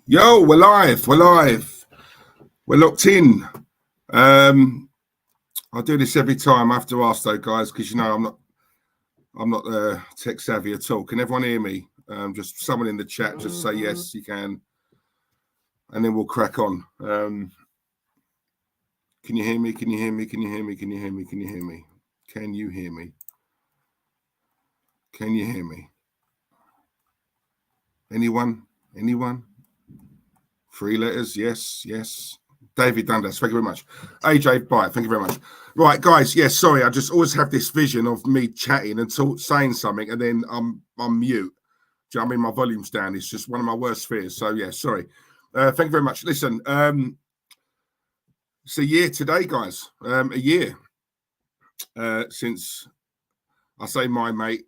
Yo, we're live. We're locked in. I do this every time. I have to ask though, guys, because you know I'm not tech savvy at all. Can everyone hear me? Just someone in the chat, just say yes, you can, and then we'll crack on. Can you hear me? Can you hear me? Can you hear me? Can you hear me? Can you hear me? Can you hear me? Can you hear me? Anyone? 3 letters, yes. David Dundas, thank you very much. AJ Bite, thank you very much. Right, guys, yes, sorry, I just always have this vision of me chatting and saying something, and then I'm mute. Do you know what I mean? My volume's down. It's just one of my worst fears. So, yeah, sorry. Thank you very much. Listen, it's a year today, guys. A year since, I say my mate,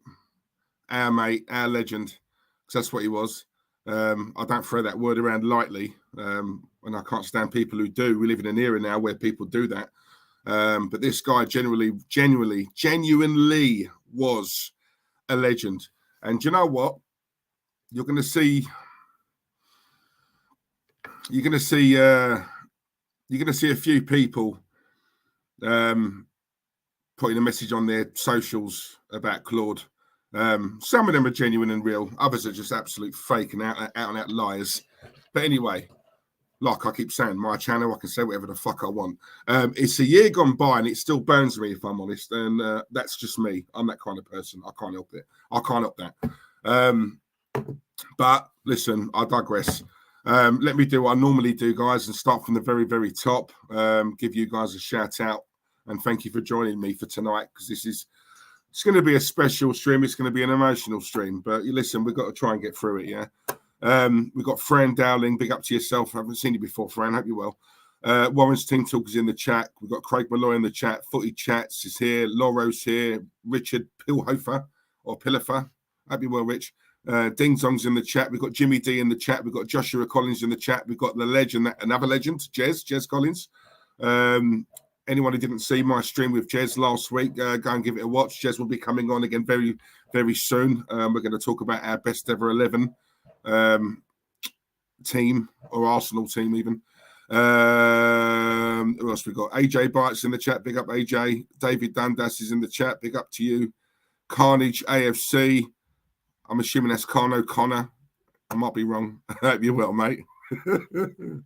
our legend, because that's what he was. I don't throw that word around lightly, and I can't stand people who do. We live in an era now where people do that. But this guy genuinely was a legend. And do you know what? You're going to see a few people putting a message on their socials about Claude. Some of them are genuine and real. Others are just absolute fake and out and out liars. But anyway, like I keep saying, my channel, I can say whatever the fuck I want. It's a year gone by and it still burns me, if I'm honest. And that's just me. I'm that kind of person. I can't help it. I can't help that. But listen, I digress. Let me do what I normally do, guys, and start from the very, very top. Give you guys a shout out and thank you for joining me for tonight, because it's going to be a special stream. It's going to be an emotional stream. But listen, we've got to try and get through it, yeah? We've got Fran Dowling. Big up to yourself. I haven't seen you before, Fran. Hope you're well. Warren's Team Talk is in the chat. We've got Craig Malloy in the chat. Footy Chats is here. Lauro's here. Richard Pilhofer or Pillifer. Hope you're well, Rich. Ding Dong's in the chat. We've got Jimmy D in the chat. We've got Joshua Collins in the chat. We've got the legend, another legend, Jez Collins. Anyone who didn't see my stream with Jez last week, go and give it a watch. Jez will be coming on again very, very soon. We're going to talk about our best ever 11 team, or Arsenal team even. Who else we got? AJ Bites in the chat. Big up AJ. David Dundas is in the chat. Big up to you. Carnage AFC. I'm assuming that's Carno Connor. I might be wrong. I hope you're well, mate. Who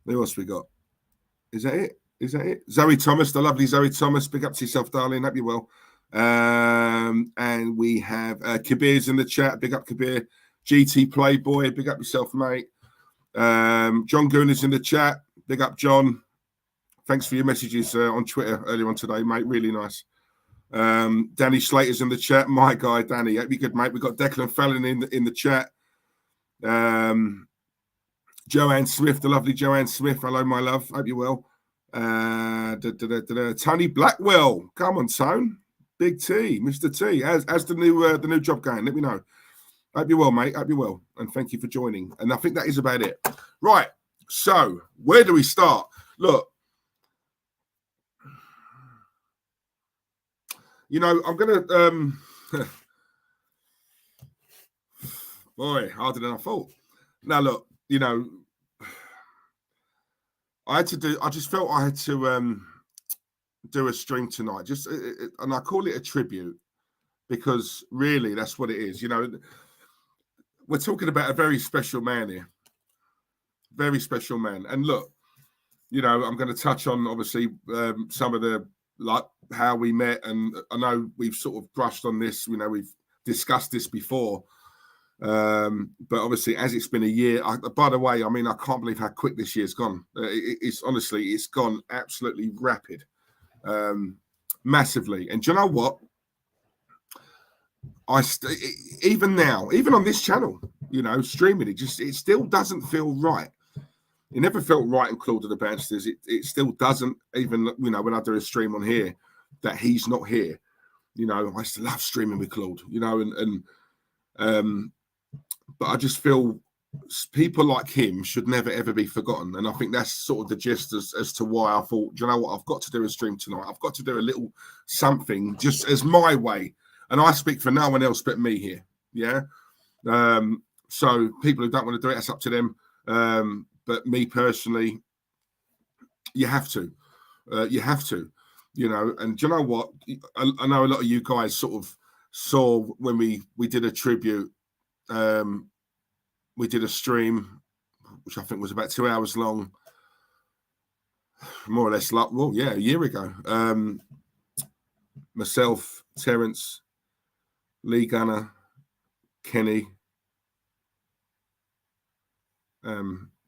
else we got? Is that it? Zoe Thomas, the lovely Zoe Thomas. Big up to yourself, darling. Hope you're well. And we have Kabir's in the chat. Big up, Kabir. GT Playboy. Big up yourself, mate. John Goon is in the chat. Big up, John. Thanks for your messages on Twitter earlier on today, mate. Really nice. Danny Slater's in the chat. My guy, Danny. Hope you're good, mate. We've got Declan Fallon in the chat. Joanne Smith, the lovely Joanne Smith. Hello, my love. Hope you're well. Tony Blackwell. Come on, Tone. Big T, Mr. T. How's the new job going? Let me know. Hope you're well, mate. Hope you're well. And thank you for joining. And I think that is about it. Right. So, where do we start? Look. You know, I'm going to... boy, harder than I thought. Now, look, you know, I just felt I had to do a stream tonight. And I call it a tribute because really that's what it is. You know, we're talking about a very special man here. Very special man. And look, you know, I'm going to touch on, obviously, some of the, like, how we met. And I know we've sort of brushed on this. You know, we've discussed this before. But obviously, as it's been a year, by the way, I mean, I can't believe how quick this year's gone. It's honestly, it's gone absolutely rapid, massively. And do you know what? Even now, even on this channel, you know, streaming, it still doesn't feel right. It never felt right in Claude of the Bansters. It still doesn't, even, you know, when I do a stream on here, that he's not here. You know, I still love streaming with Claude, you know, but I just feel people like him should never, ever be forgotten. And I think that's sort of the gist as to why I thought, do you know what, I've got to do a stream tonight. I've got to do a little something just as my way. And I speak for no one else but me here. Yeah. So people who don't want to do it, that's up to them. But me personally, you have to. You have to. And do you know what? I know a lot of you guys sort of saw when we did a tribute. We did a stream, which I think was about 2 hours long, more or less. A year ago. Myself, Terence, Lee Gunner, Kenny,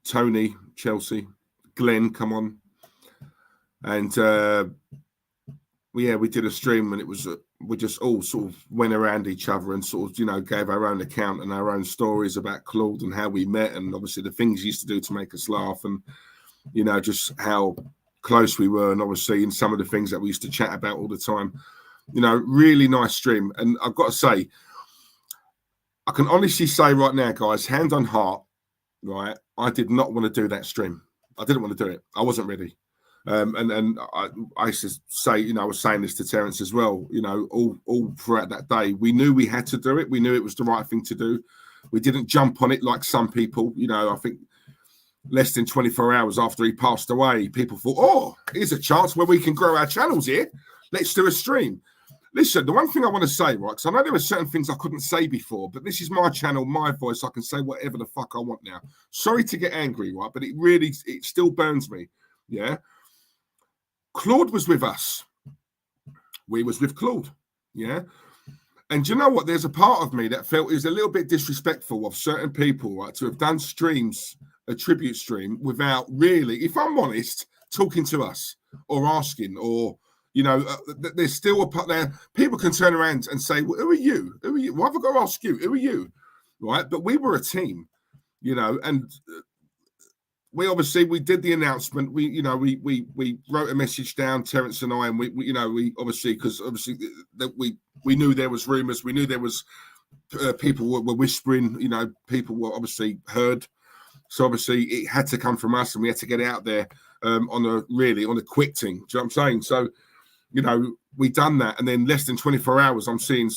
Tony, Chelsea, Glenn, come on. And we did a stream, and it was we just all sort of went around each other and sort of gave our own account and our own stories about Claude and how we met, and obviously the things he used to do to make us laugh, and just how close we were, and obviously in some of the things that we used to chat about all the time. Really nice stream. And I've got to say, I can honestly say right now, guys, hand on heart, right, I did not want to do that stream. I didn't want to do it. I wasn't ready. And I used to say, I was saying this to Terence as well, all throughout that day. We knew we had to do it. We knew it was the right thing to do. We didn't jump on it like some people. I think less than 24 hours after he passed away, people thought, oh, here's a chance where we can grow our channels here. Let's do a stream. Listen, the one thing I want to say, right, because I know there were certain things I couldn't say before, but this is my channel, my voice. I can say whatever the fuck I want now. Sorry to get angry, right, but it still burns me, yeah? Claude was with us. We was with Claude, yeah? And do you know what? There's a part of me that felt it was a little bit disrespectful of certain people, right, to have done streams, a tribute stream, without really, if I'm honest, talking to us or asking, or there's still a part there. People can turn around and say, well, who are you? Who are you? Why have I got to ask you? Who are you? Right? But we were a team, and we obviously, we did the announcement. We wrote a message down, Terence and I, and we obviously, because obviously that we knew there was rumours. We knew there was people were whispering, people were obviously heard. So obviously it had to come from us, and we had to get out there on a quick thing. Do you know what I'm saying? So, we done that, and then less than 24 hours, I'm seeing,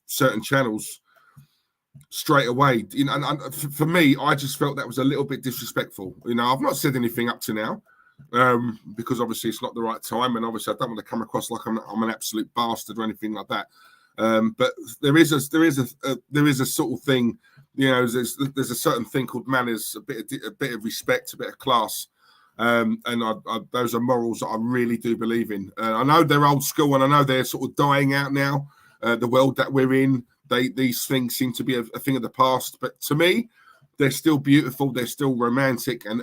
certain channels straight away. And for me, I just felt that was a little bit disrespectful. I've not said anything up to now, because obviously it's not the right time, and obviously I don't want to come across like I'm an absolute bastard or anything like that. But there is a sort of thing, there's a certain thing called manners, a bit of respect, a bit of class. And those are morals that I really do believe in. I know they're old school, and I know they're sort of dying out now. The world that we're in, these things seem to be a thing of the past. But to me, they're still beautiful. They're still romantic, and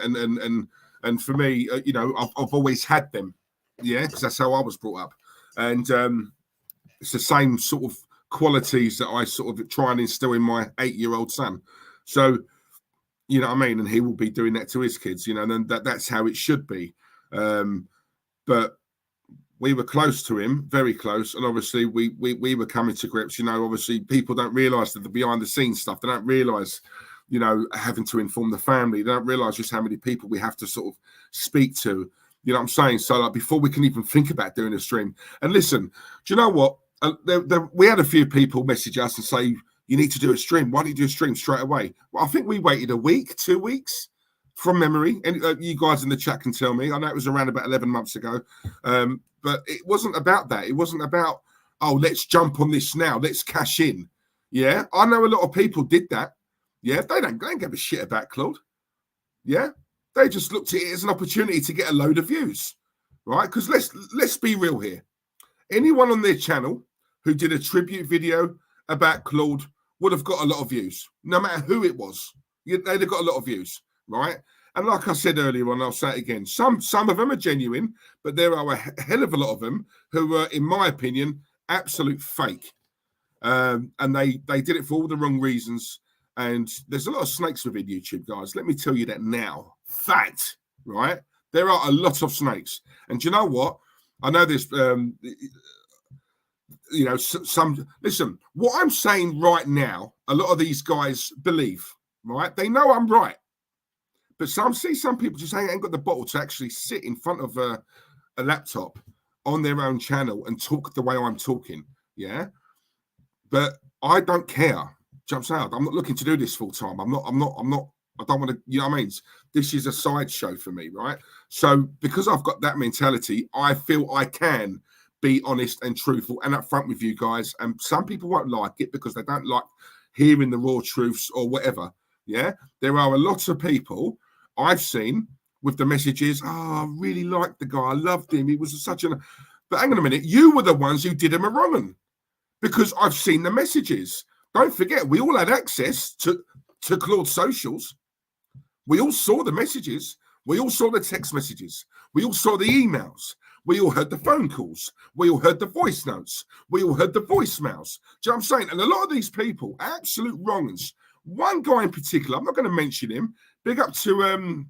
for me, I've always had them. Yeah, because that's how I was brought up, and it's the same sort of qualities that I sort of try and instill in my 8-year-old son. So. You know what I mean? And he will be doing that to his kids, and that's how it should be. But we were close to him, very close. And obviously we were coming to grips, obviously people don't realise that the behind the scenes stuff. They don't realise, having to inform the family. They don't realise just how many people we have to sort of speak to. You know what I'm saying? So like before we can even think about doing a stream. And listen, do you know what? We had a few people message us and say, you need to do a stream. Why don't you do a stream straight away? Well, I think we waited a week, 2 weeks from memory. And you guys in the chat can tell me. I know it was around about 11 months ago. But it wasn't about that. It wasn't about, oh, let's jump on this now. Let's cash in. Yeah. I know a lot of people did that. Yeah. They don't give a shit about Claude. Yeah. They just looked at it as an opportunity to get a load of views. Right? Because let's be real here. Anyone on their channel who did a tribute video about Claude would have got a lot of views, no matter who it was. They'd have got a lot of views, right? And like I said earlier on, I'll say it again, some of them are genuine, but there are a hell of a lot of them who are, in my opinion, absolute fake. And they did it for all the wrong reasons. And there's a lot of snakes within YouTube, guys. Let me tell you that now. Fact, right? There are a lot of snakes. And do you know what? I know this... listen, what I'm saying right now, a lot of these guys believe, right? They know I'm right. But some people just ain't got the bottle to actually sit in front of a laptop on their own channel and talk the way I'm talking, yeah? But I don't care. Do you know what I'm saying? I'm not looking to do this full time. I don't want to, you know what I mean? This is a sideshow for me, right? So because I've got that mentality, I feel I can be honest and truthful and upfront with you guys. And some people won't like it because they don't like hearing the raw truths or whatever. Yeah, there are a lot of people I've seen with the messages, I really liked the guy, I loved him, he was such an... But hang on a minute, you were the ones who did him a wrong because I've seen the messages. Don't forget, we all had access to Claude's socials. We all saw the messages. We all saw the text messages. We all saw the emails. We all heard the phone calls. We all heard the voice notes. We all heard the voicemails. Do you know what I'm saying? And a lot of these people, absolute wrong'uns. One guy in particular, I'm not going to mention him. Big up to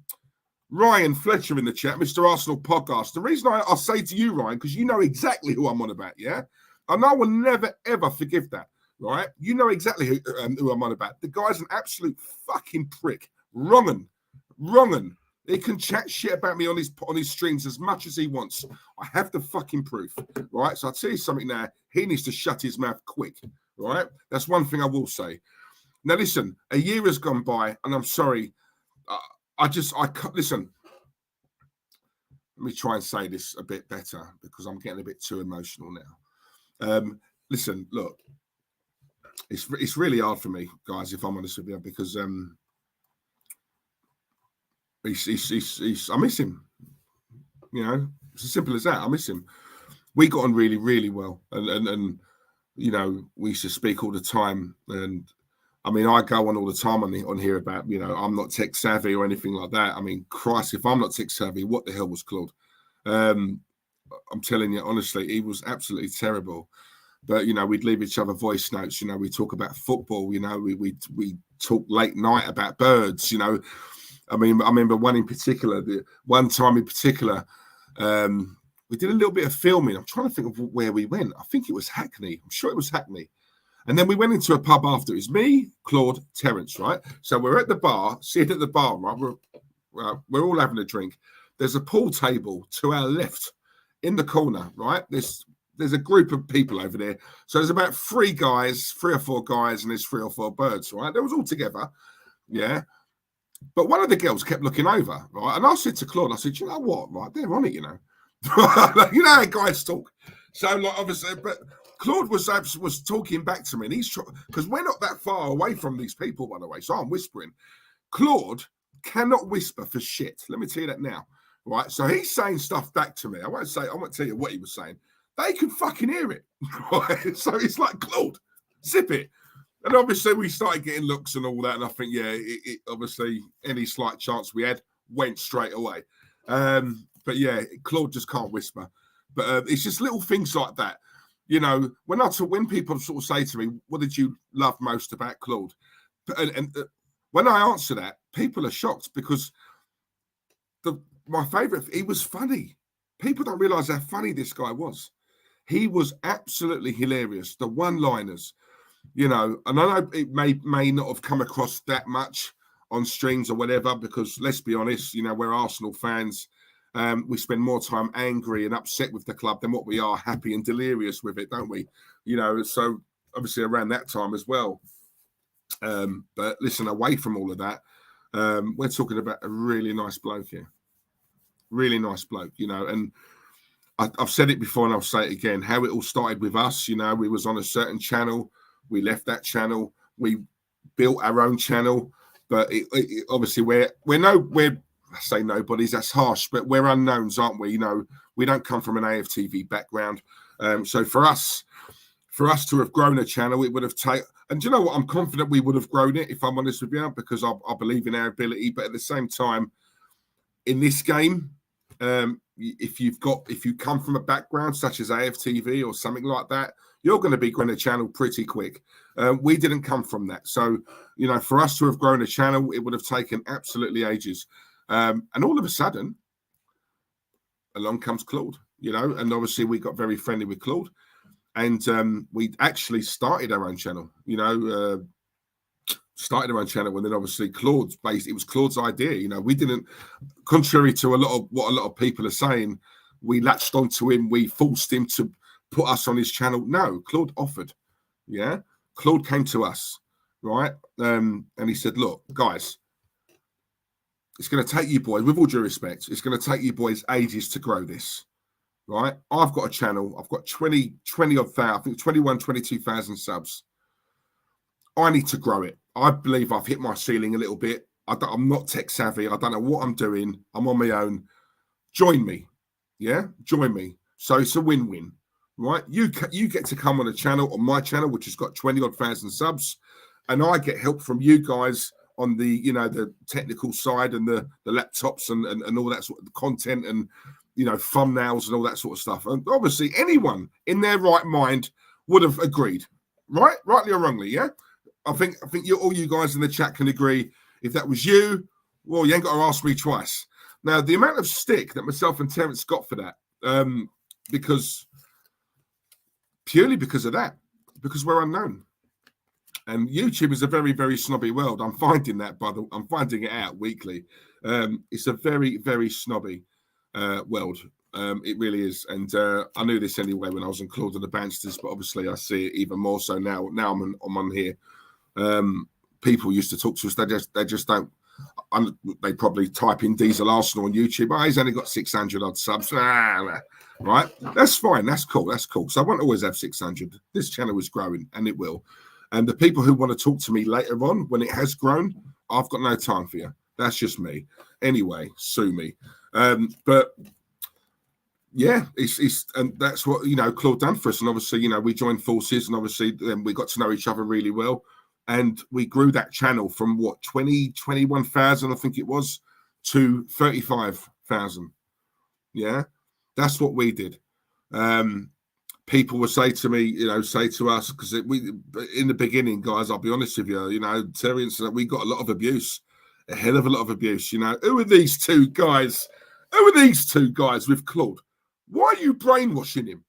Ryan Fletcher in the chat, Mr. Arsenal Podcast. The reason I say to you, Ryan, because you know exactly who I'm on about, yeah? And I will never, ever forgive that, right? You know exactly who I'm on about. The guy's an absolute fucking prick. Wrong'un. He can chat shit about me on his streams as much as he wants. I have the fucking proof, right? So I'll tell you something now. He needs to shut his mouth quick, right? That's one thing I will say. Now, listen, a year has gone by, and I'm sorry. Listen, let me try and say this a bit better because I'm getting a bit too emotional now. Listen, look, it's really hard for me, guys, if I'm honest with you, because I miss him. You know, it's as simple as that. I miss him. We got on really, really well, and you know, we used to speak all the time. And I mean, I go on all the time on here about, you know, I'm not tech savvy or anything like that. I mean, Christ, if I'm not tech savvy, what the hell was Claude? I'm telling you, honestly, he was absolutely terrible. But, you know, we'd leave each other voice notes. You know, we talk about football. You know, we talk late night about birds. You know, I mean, I remember one time in particular, we did a little bit of filming. I'm trying to think of where we went. I think it was Hackney. I'm sure it was Hackney. And then we went into a pub after. It's me, Claude, Terence, right? So we're at the bar, sitting at the bar, right? We're all having a drink. There's a pool table to our left in the corner, right? There's a group of people over there. So there's about 3 or 4 guys, and there's 3 or 4 birds, right? They was all together, yeah. But one of the girls kept looking over, right? And I said to Claude, I said, you know what, right? They're on it, you know. You know how guys talk. So, like, obviously, but Claude was talking back to me, and he's because we're not that far away from these people, by the way. So I'm whispering. Claude cannot whisper for shit. Let me tell you that now, right? So he's saying stuff back to me. I won't tell you what he was saying. They could fucking hear it, right? So it's like, Claude, zip it. And obviously we started getting looks and all that, and I think, yeah, it obviously any slight chance we had went straight away. But yeah, Claude just can't whisper. But it's just little things like that. You know, when people sort of say to me, what did you love most about Claude? And when I answer that, people are shocked because my favourite, he was funny. People don't realise how funny this guy was. He was absolutely hilarious. The one-liners, you know, and I know it may not have come across that much on streams or whatever, because let's be honest, you know, we're Arsenal fans. We spend more time angry and upset with the club than what we are happy and delirious with it, don't we? You know, so obviously around that time as well. But listen, away from all of that, we're talking about a really nice bloke here. Really nice bloke, you know, and I've said it before and I'll say it again, how it all started with us. You know, we was on a certain channel. We left that channel. We built our own channel. But obviously we're I say nobodies, that's harsh, but we're unknowns, aren't we? You know, we don't come from an aftv background. So for us to have grown a channel, it would have taken, and do you know what? I'm confident we would have grown it, if I'm honest with you, because I believe in our ability. But at the same time, in this game, if you come from a background such as aftv or something like that, you're going to be growing a channel pretty quick. We didn't come from that. So, you know, for us to have grown a channel, it would have taken absolutely ages. And all of a sudden, along comes Claude, you know, and obviously we got very friendly with Claude, and we actually started our own channel, you know, and then obviously it was Claude's idea, you know. We didn't, contrary to what a lot of people are saying, we latched onto him, we forced him to put us on his channel. No, Claude offered, yeah. Claude came to us, right? And he said, look, guys, it's going to take you boys, with all due respect, it's going to take you boys ages to grow this, right? I've got a channel. I've got 20 odd thousand, I think 21, 22,000 subs. I need to grow it. I believe I've hit my ceiling a little bit. I'm not tech savvy. I don't know what I'm doing. I'm on my own. Join me. Yeah, join me. So it's a win-win, right? You get to come on a channel, on my channel, which has got 20 odd thousand subs, and I get help from you guys on the, the technical side and the laptops and all that sort of content and, thumbnails and all that sort of stuff. And obviously anyone in their right mind would have agreed, right? Rightly or wrongly, yeah? I think all you guys in the chat can agree. If that was you, well, you ain't got to ask me twice. Now, the amount of stick that myself and Terence got for that, purely because of that, because we're unknown. And YouTube is a very, very snobby world. I'm finding that, I'm finding it out weekly. It's a very, very snobby world. It really is. And I knew this anyway when I was on Claude and the Bansters, but obviously I see it even more so now. Now I'm on here. People used to talk to us. They just don't. They probably type in Diesel Arsenal on YouTube. Oh, he's only got 600 odd subs. Right? That's fine. That's cool. So I won't always have 600. This channel is growing, and it will. And the people who want to talk to me later on when it has grown, I've got no time for you. That's just me. Anyway, sue me. But yeah, it's and that's what Claude done for us. And obviously, we joined forces, and obviously then we got to know each other really well. And we grew that channel from 21,000, I think it was, to 35,000. Yeah, that's what we did. People would say to me, say to us, because in the beginning, guys, I'll be honest with you, Terence, we got a lot of abuse, a hell of a lot of abuse. Who are these two guys? Who are these two guys with Claude? Why are you brainwashing him?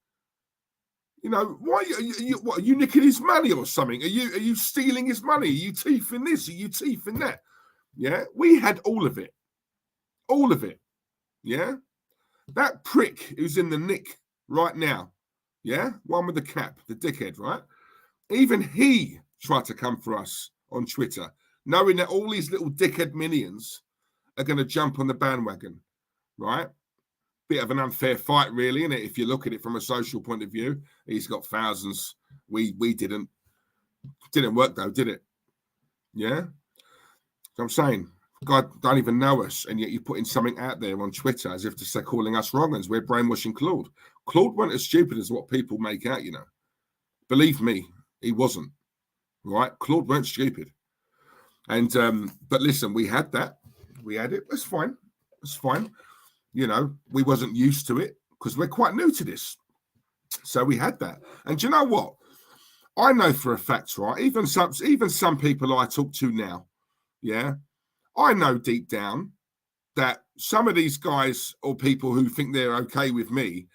Why are you nicking his money or something? Are you stealing his money? Are you teething this? Are you teething that? Yeah, we had all of it. All of it. Yeah. That prick who's in the nick right now, yeah, one with the cap, the dickhead, right? Even he tried to come for us on Twitter, knowing that all these little dickhead minions are going to jump on the bandwagon, right? Bit of an unfair fight, really, isn't it? If you look at it from a social point of view, he's got thousands. We didn't work though, did it? Yeah. So I'm saying, God don't even know us, and yet you're putting something out there on Twitter as if to say calling us wrong uns. We're brainwashing Claude. Claude wasn't as stupid as what people make out. Believe me, he wasn't. Right? Claude weren't stupid. And but listen, we had that. We had it. That's fine. That's fine. We wasn't used to it because we're quite new to this. So we had that. And do you know what? I know for a fact, right? Even some people I talk to now, yeah, I know deep down that some of these guys or people who think they're okay with me,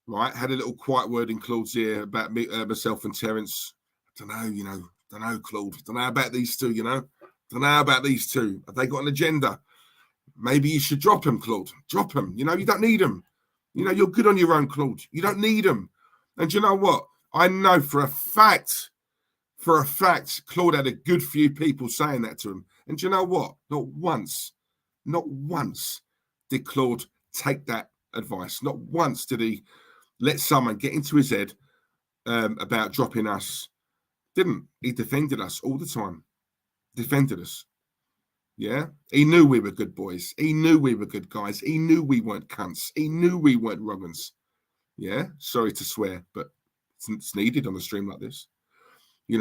right, had a little quiet word in Claude's ear about me, myself and Terence. I don't know, Claude. Don't know about these two, Don't know about these two. Have they got an agenda? Maybe you should drop him, Claude. Drop him. You don't need him. You're good on your own, Claude. You don't need him. And you know what? I know for a fact, Claude had a good few people saying that to him. And you know what? Not once did Claude take that advice. Not once did he let someone get into his head about dropping us. Didn't. He defended us all the time. Defended us. Yeah, he knew we were good boys. He knew we were good guys. He knew we weren't cunts. He knew we weren't wrong uns. Yeah, sorry to swear, but it's needed on a stream like this. He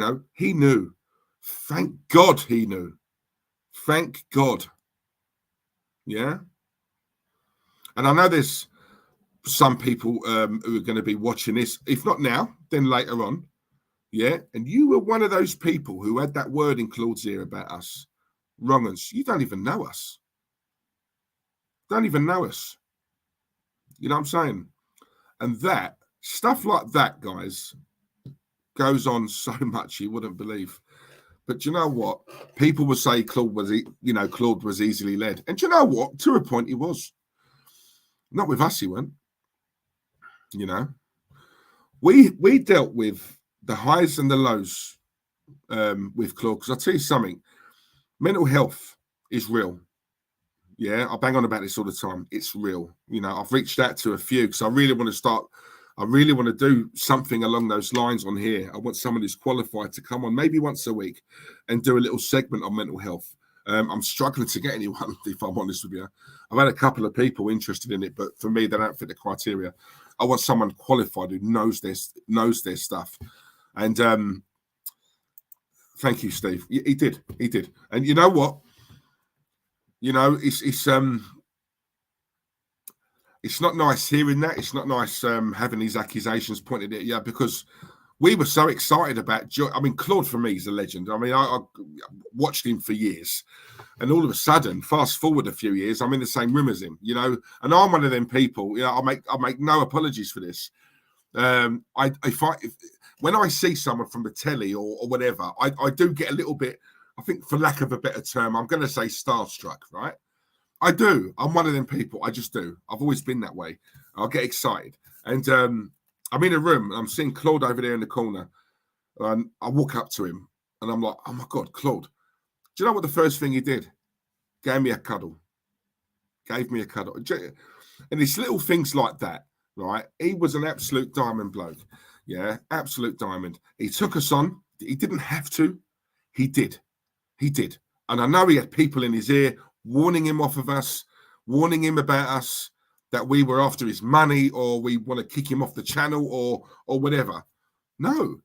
knew. Thank God he knew. Thank God. Yeah. And I know there's some people who are going to be watching this, if not now, then later on. Yeah. And you were one of those people who had that word in Claude's ear about us. Wrong uns. You don't even know us. Don't even know us. You know what I'm saying? And that, stuff like that, guys, goes on so much you wouldn't believe. But you know what? People would say Claude was easily led. And you know what? To a point, he was. Not with us, he went. We dealt with the highs and the lows with Claude, because I'll tell you something, mental health is real. Yeah, I bang on about this all the time. It's real. You know, I've reached out to a few because I really want to do something along those lines on here. I want someone who's qualified to come on maybe once a week and do a little segment on mental health. I'm struggling to get anyone, if I'm honest with you. I've had a couple of people interested in it, but for me, they don't fit the criteria. I want someone qualified who knows their stuff. And thank you, Steve. He did. And you know what? You know, it's not nice hearing that. It's not nice having these accusations pointed at you, because we were so excited about. I mean, Claude for me is a legend. I mean, I watched him for years, and all of a sudden, fast forward a few years, I'm in the same room as him. You know, and I'm one of them people. You know, I make no apologies for this. When I see someone from the telly or whatever, I do get a little bit. I think, for lack of a better term, I'm going to say starstruck, right? I do. I'm one of them people. I just do. I've always been that way. I'll get excited. And I'm in a room, and I'm seeing Claude over there in the corner. And I walk up to him, and I'm like, oh, my God, Claude. Do you know what the first thing he did? Gave me a cuddle. And it's little things like that, right? He was an absolute diamond bloke. Yeah, absolute diamond. He took us on. He didn't have to. He did. And I know he had people in his ear warning him off of us, warning him about us, that we were after his money, or we want to kick him off the channel, or whatever. No.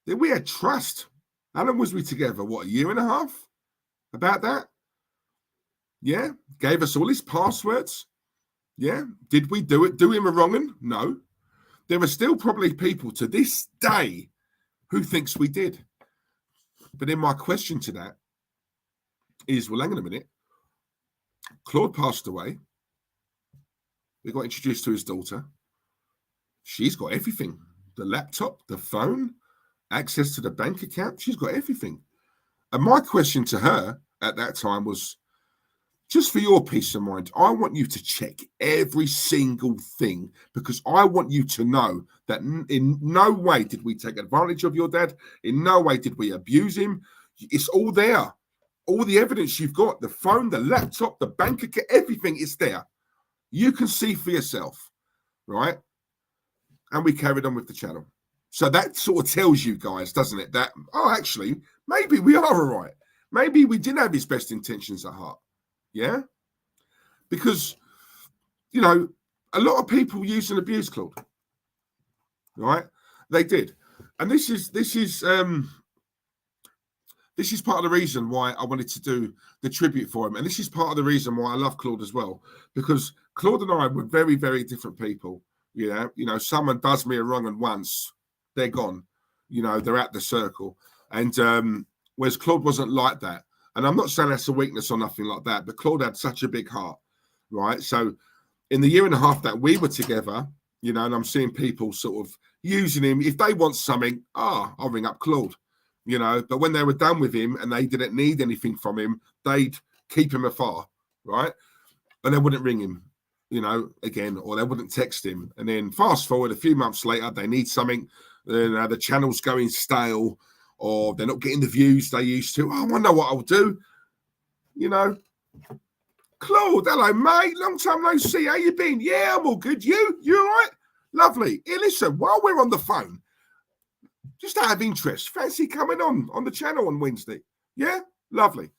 We had trust. How long was we together? What, a year and a half? About that? Yeah. Gave us all his passwords. Yeah. Did we do him a wronging? No. There are still probably people to this day who thinks we did. But then my question to that is, well, hang on a minute. Claude passed away. We got introduced to his daughter. She's got everything. The laptop, the phone, access to the bank account. She's got everything. And my question to her at that time was, just for your peace of mind, I want you to check every single thing, because I want you to know that in no way did we take advantage of your dad. In no way did we abuse him. It's all there. All the evidence you've got, the phone, the laptop, the bank account, everything is there. You can see for yourself, right? And we carried on with the channel. So that sort of tells you guys, doesn't it, that, oh, actually, maybe we are all right. Maybe we didn't have his best intentions at heart. Yeah? Because, you know, a lot of people use and abuse Claude. Right? They did. And this is part of the reason why I wanted to do the tribute for him. And this is part of the reason why I love Claude as well. Because Claude and I were very, very different people. You know, someone does me a wrong, and once they're gone. You know, they're at the circle. And whereas Claude wasn't like that. And I'm not saying that's a weakness or nothing like that, but Claude had such a big heart, right? So in the year and a half that we were together, you know, and I'm seeing people sort of using him. If they want something, I'll ring up Claude, you know. But when they were done with him and they didn't need anything from him, they'd keep him afar, right? And they wouldn't ring him, you know, again, or they wouldn't text him. And then fast forward a few months later, they need something, the channel's going stale, or they're not getting the views they used to. Oh, I know what I'll do. You know, Claude, hello, mate. Long time no see. How you been? Yeah, I'm all good. You all right? Lovely. Hey, listen, while we're on the phone, just out of interest, fancy coming on the channel on Wednesday? Yeah? Lovely.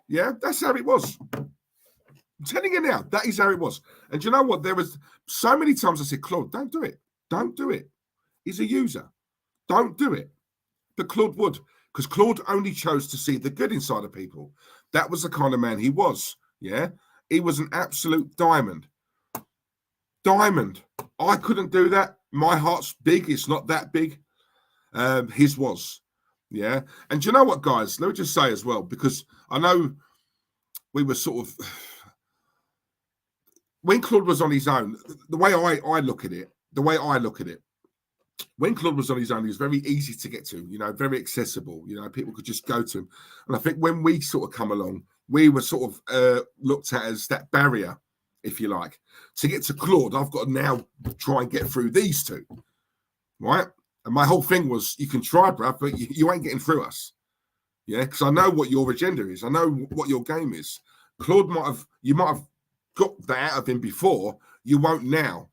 Yeah, that's how it was. I'm telling you now, that is how it was. And you know what? There was so many times I said, Claude, don't do it. Don't do it. He's a user. Don't do it. But Claude would, because Claude only chose to see the good inside of people. That was the kind of man he was. Yeah, he was an absolute diamond. Diamond. I couldn't do that. My heart's big. It's not that big. His was. Yeah. And do you know what, guys? Let me just say as well, because I know we were sort of, when Claude was on his own, the way I look at it, when Claude was on his own, he was very easy to get to, you know, very accessible. You know, people could just go to him. And I think when we sort of come along, we were sort of looked at as that barrier, if you like. To get to Claude, I've got to now try and get through these two, right? And my whole thing was, you can try, bruv, but you ain't getting through us. Yeah, because I know what your agenda is. I know what your game is. Claude you might have got that out of him before. You won't now,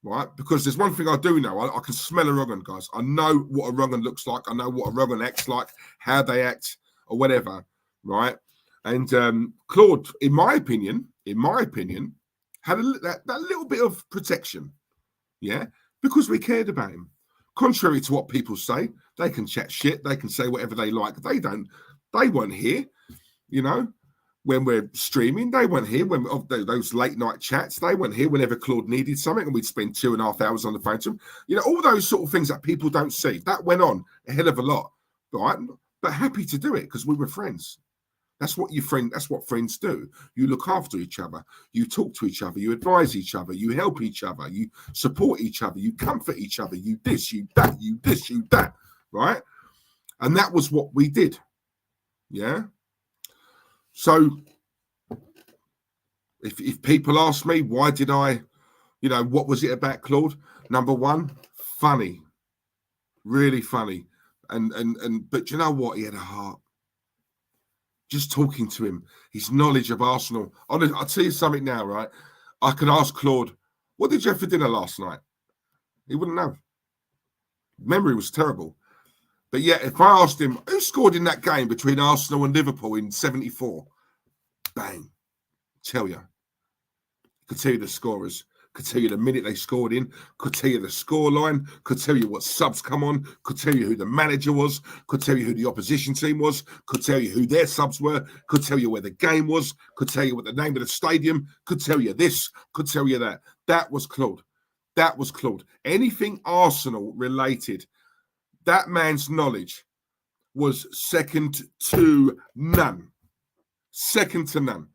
right? Because there's one thing I do know. I can smell a wrong 'un, guys. I know what a wrong 'un looks like. I know what a wrong 'un acts like, how they act, or whatever, right? And Claude, in my opinion, had that little bit of protection, yeah, because we cared about him. Contrary to what people say, they can chat shit, they can say whatever they like. They weren't here, you know, when we're streaming. They weren't here when those late night chats. They weren't here whenever Claude needed something and we'd spend 2.5 hours on the phone to him. You know, all those sort of things that people don't see. That went on a hell of a lot, right? But happy to do it because we were friends. That's what friends do. You look after each other. You talk to each other. You advise each other. You help each other. You support each other. You comfort each other. You this, you that, you this, you that, right? And that was what we did. Yeah. So if people ask me, why did I, you know, what was it about Claude? Number one, funny. Really funny. But you know what? He had a heart. Just talking to him, his knowledge of Arsenal. I'll tell you something now, right? I could ask Claude, what did you have for dinner last night? He wouldn't know. Memory was terrible. But yeah, if I asked him, who scored in that game between Arsenal and Liverpool in 74? Bang. Tell you. Could tell you the scorers. Could tell you the minute they scored in, could tell you the scoreline, could tell you what subs come on, could tell you who the manager was, could tell you who the opposition team was, could tell you who their subs were, could tell you where the game was, could tell you what the name of the stadium, could tell you this, could tell you that. That was Claude. That was Claude. Anything Arsenal related, that man's knowledge was second to none. Second to none.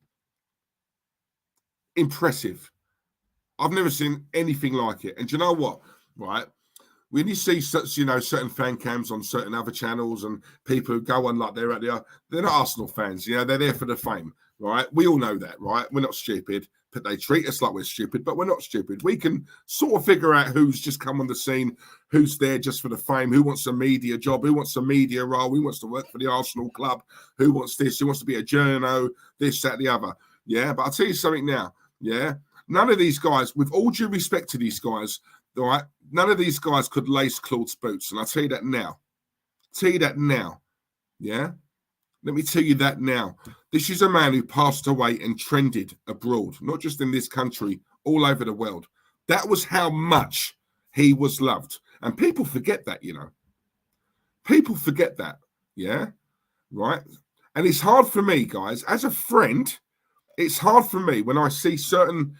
Impressive. I've never seen anything like it. And do you know what? Right? When you see such, you know, certain fan cams on certain other channels and people who go on like they're not Arsenal fans, you know, they're there for the fame, right? We all know that, right? We're not stupid, but they treat us like we're stupid, but we're not stupid. We can sort of figure out who's just come on the scene, who's there just for the fame, who wants a media job, who wants a media role, who wants to work for the Arsenal club, who wants this, who wants to be a journo, this, that, the other. Yeah, but I'll tell you something now, yeah? None of these guys, with all due respect to these guys, all right, none of these guys could lace Claude's boots. And I'll tell you that now. Yeah? Let me tell you that now. This is a man who passed away and trended abroad, not just in this country, all over the world. That was how much he was loved. And people forget that, you know. People forget that, yeah? Right? And it's hard for me, guys, as a friend, it's hard for me when I see certain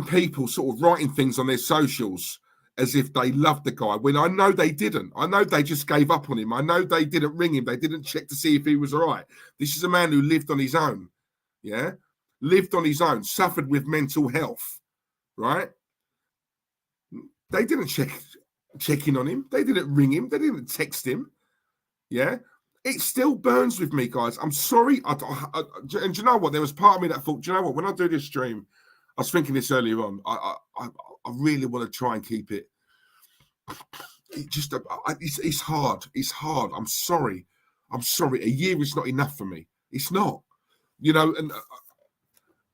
people sort of writing things on their socials as if they loved the guy, when I know they didn't. I know they just gave up on him. I know they didn't ring him. They didn't check to see if he was all right. This is a man who lived on his own, yeah? Lived on his own, suffered with mental health, right? They didn't check in on him. They didn't ring him. They didn't text him, yeah? It still burns with me, guys. I'm sorry. And do you know what? There was part of me that thought, do you know what? When I do this stream, I was thinking this earlier on. I really want to try and keep it. It's hard. It's hard. I'm sorry. A year is not enough for me. It's not. You know, and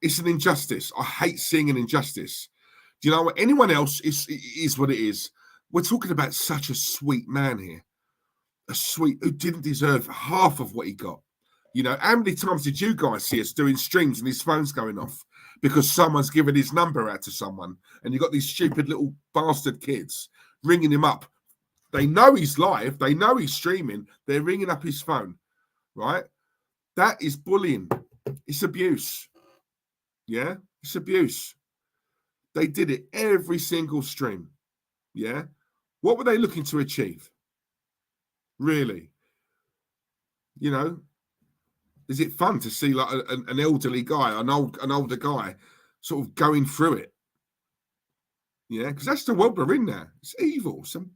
it's an injustice. I hate seeing an injustice. Do you know what? Anyone else is what it is. We're talking about such a sweet man here. Who didn't deserve half of what he got. You know, how many times did you guys see us doing streams and his phone's going off because someone's given his number out to someone, and you got these stupid little bastard kids ringing him up. They know he's live. They know he's streaming. They're ringing up his phone, right? That is bullying. It's abuse. Yeah, it's abuse. They did it every single stream. Yeah. What were they looking to achieve? Really? You know, is it fun to see like an elderly guy, an older guy, sort of going through it? Yeah, because that's the world we're in now. It's evil. Some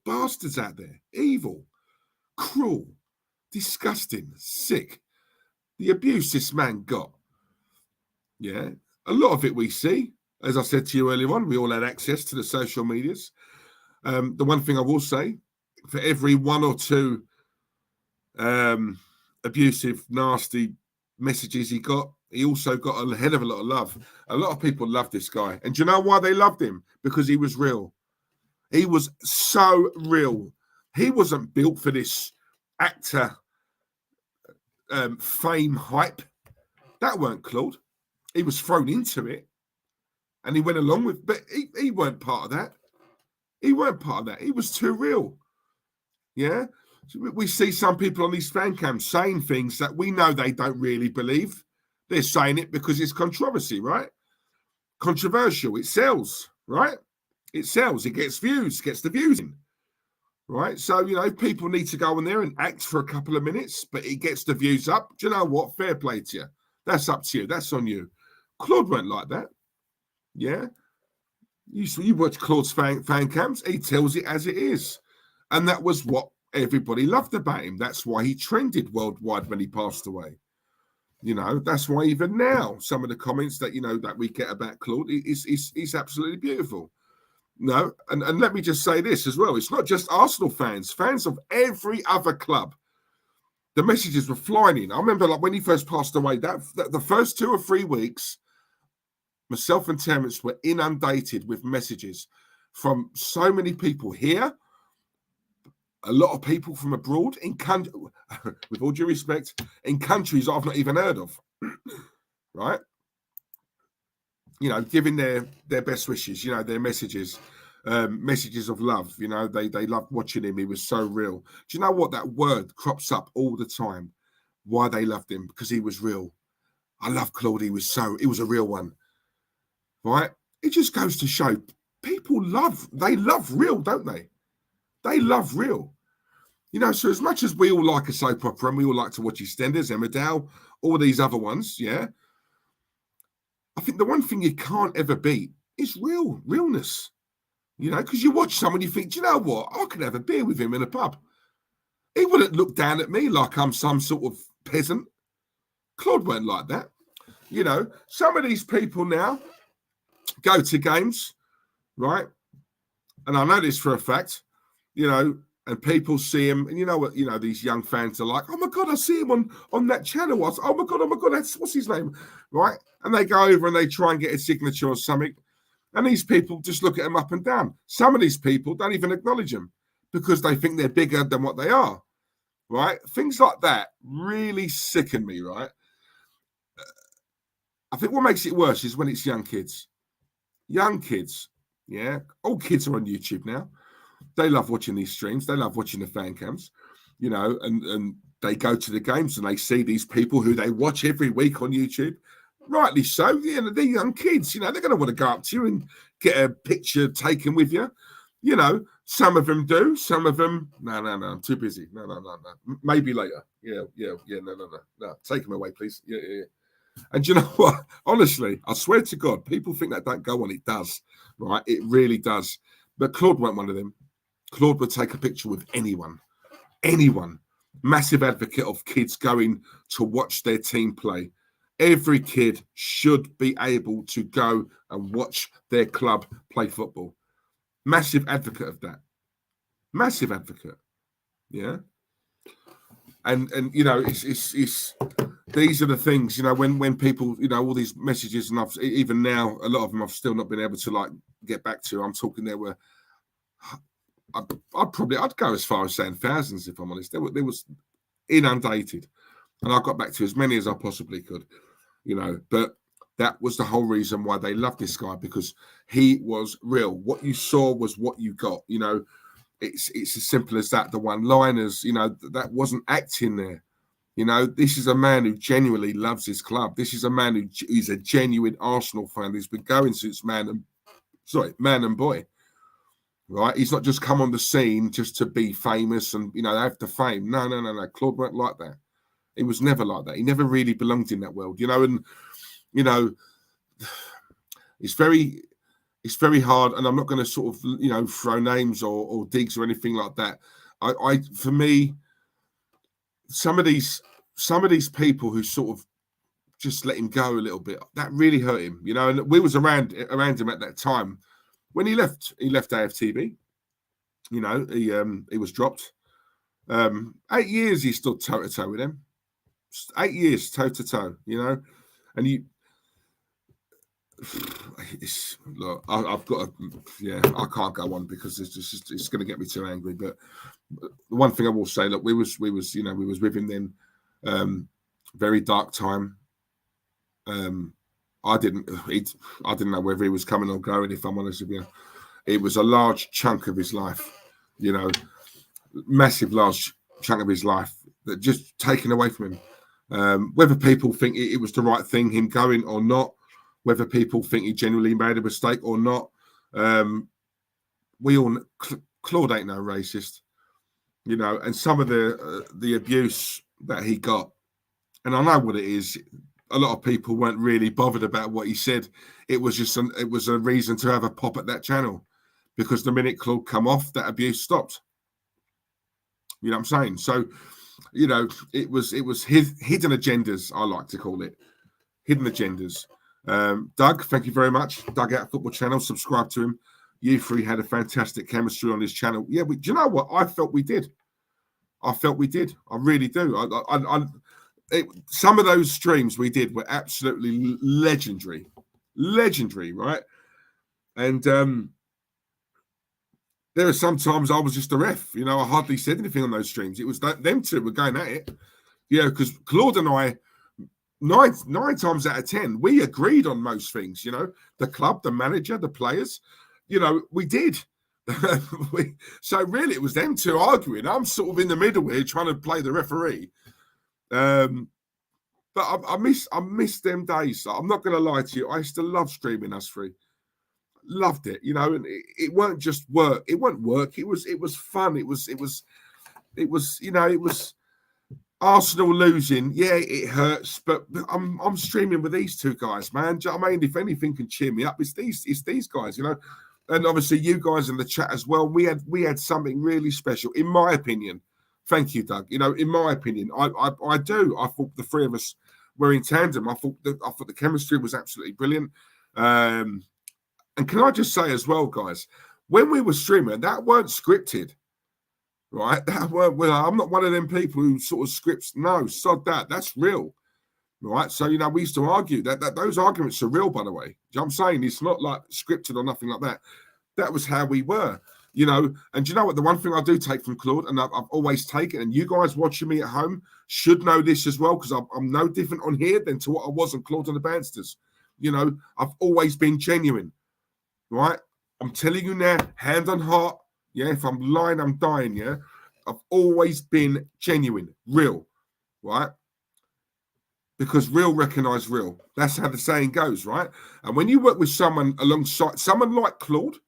bastards out there. Evil, cruel, disgusting, sick. The abuse this man got. Yeah, a lot of it we see. As I said to you earlier on, we all had access to the social medias. The one thing I will say, for every one or two abusive, nasty messages he got, he also got a hell of a lot of love. A lot of people love this guy. And do you know why they loved him? Because he was real. He was so real. He wasn't built for this actor fame hype. That weren't Claude. He was thrown into it and he went along with, but he weren't part of that. He weren't part of that. He was too real. Yeah. We see some people on these fan cams saying things that we know they don't really believe. They're saying it because it's controversy, right? Controversial. It sells, right? It sells. It gets views, gets the views in, right? So, you know, people need to go on there and act for a couple of minutes, but it gets the views up. Do you know what? Fair play to you. That's up to you. That's on you. Claude went like that. Yeah. You watch Claude's fan cams. He tells it as it is. And that was what everybody loved about him. That's why he trended worldwide when he passed away. You know, that's why even now, some of the comments that, you know, that we get about Claude is absolutely beautiful. No, and let me just say this as well. It's not just Arsenal fans of every other club. The messages were flying in. I remember, like, when he first passed away, that the first 2 or 3 weeks, myself and Terence were inundated with messages from so many people here, a lot of people from abroad, with all due respect, in countries I've not even heard of, right? You know, giving their best wishes, you know, their messages of love. You know, they loved watching him. He was so real. Do you know what? That word crops up all the time. Why they loved him? Because he was real. I love Claude. He was a real one, right? It just goes to show people love real, don't they? They love real. You know, so as much as we all like a soap opera and we all like to watch EastEnders, Emmerdale, all these other ones, yeah, I think the one thing you can't ever beat is realness. You know, because you watch someone, you think, do you know what? I could have a beer with him in a pub. He wouldn't look down at me like I'm some sort of peasant. Claude weren't like that. You know, some of these people now go to games, right? And I know this for a fact, you know, and people see him, and you know what, you know, these young fans are like, oh my God, I see him on that channel. Oh my God, that's what's his name, right? And they go over and they try and get a signature or something. And these people just look at him up and down. Some of these people don't even acknowledge him because they think they're bigger than what they are, right? Things like that really sicken me, right? I think what makes it worse is when it's young kids. Young kids, yeah? All kids are on YouTube now. They love watching these streams. They love watching the fan cams, you know, and they go to the games and they see these people who they watch every week on YouTube. Rightly so. Yeah, they're young kids, you know, they're going to want to go up to you and get a picture taken with you. You know, some of them do. Some of them, no, I'm too busy. No. Maybe later. Yeah, no. Take them away, please. Yeah. And you know what? Honestly, I swear to God, people think that don't go on. It does, right? It really does. But Claude weren't one of them. Claude would take a picture with anyone. Massive advocate of kids going to watch their team play. Every kid should be able to go and watch their club play football. Massive advocate of that. Massive advocate. Yeah. And you know, it's these are the things, you know, when people, you know, all these messages, and even now, a lot of them I've still not been able to like get back to. I'm talking there were, I'd go as far as saying thousands, if I'm honest. There was inundated, and I got back to as many as I possibly could, you know. But that was the whole reason why they loved this guy, because he was real. What you saw was what you got, you know. It's as simple as that. The one-liners, you know, that wasn't acting there. You know, this is a man who genuinely loves his club. This is a man who is a genuine Arsenal fan who's been going since man and boy. Right? He's not just come on the scene just to be famous and, you know, have the fame. No. Claude weren't like that. He was never like that. He never really belonged in that world, you know. And, you know, it's very hard. And I'm not going to sort of, you know, throw names or digs or anything like that. For me, some of these people who sort of just let him go a little bit, that really hurt him, you know. And we was around him at that time when he left aftv, You know, he was dropped. 8 years he stood toe to toe with them. 8 years toe to toe. You know, and you. Look, I've got to, yeah, I can't go on because it's going to get me too angry. But the one thing I will say, look, we was with him then, very dark time. I didn't know whether he was coming or going. If I'm honest with you, it was a large chunk of his life, you know, massive large chunk of his life that just taken away from him. Whether people think it was the right thing, him going or not. Whether people think he genuinely made a mistake or not, we all Claude ain't no racist, you know. And some of the abuse that he got, and I know what it is. A lot of people weren't really bothered about what he said. It was just it was a reason to have a pop at that channel, because the minute Claude come off, that abuse stopped. You know what I'm saying? So, you know, it was hidden agendas. I like to call it hidden agendas. Doug, thank you very much. Doug Out Football Channel, subscribe to him. You three had a fantastic chemistry on his channel. Yeah, do you know what? I felt we did. I really do. Some of those streams we did were absolutely legendary, right? And there are sometimes I was just a ref. You know, I hardly said anything on those streams. It was them two were going at it. Yeah, because Claude and I. Nine times out of 10, we agreed on most things, you know, the club, the manager, the players, you know, we did. So really it was them two arguing. I'm sort of in the middle here trying to play the referee. But I miss them days. I'm not going to lie to you. I used to love streaming us three. Loved it, you know, and it weren't just work. It wasn't work. It was fun. It was, you know, it was Arsenal losing, yeah, it hurts, but I'm streaming with these two guys, man. Do you know what I mean? If anything can cheer me up, it's these guys, you know. And obviously you guys in the chat as well. We had something really special, in my opinion. Thank you, Doug. You know, in my opinion, I do. I thought the three of us were in tandem. I thought the chemistry was absolutely brilliant. And can I just say as well, guys, when we were streaming, that weren't scripted. Right, I'm not one of them people who sort of scripts. No, sod that. That's real, right? So you know, we used to argue that those arguments are real. By the way, do you know what I'm saying? It's not like scripted or nothing like that. That was how we were, you know. And you know what? The one thing I do take from Claude, and I've always taken, and you guys watching me at home should know this as well, because I'm no different on here than to what I was on Claude and the Bandsters. You know, I've always been genuine, right? I'm telling you now, hand on heart. Yeah, if I'm lying, I'm dying, yeah? I've always been genuine, real, right? Because real recognize real. That's how the saying goes, right? And when you work with someone alongside, someone like Claude,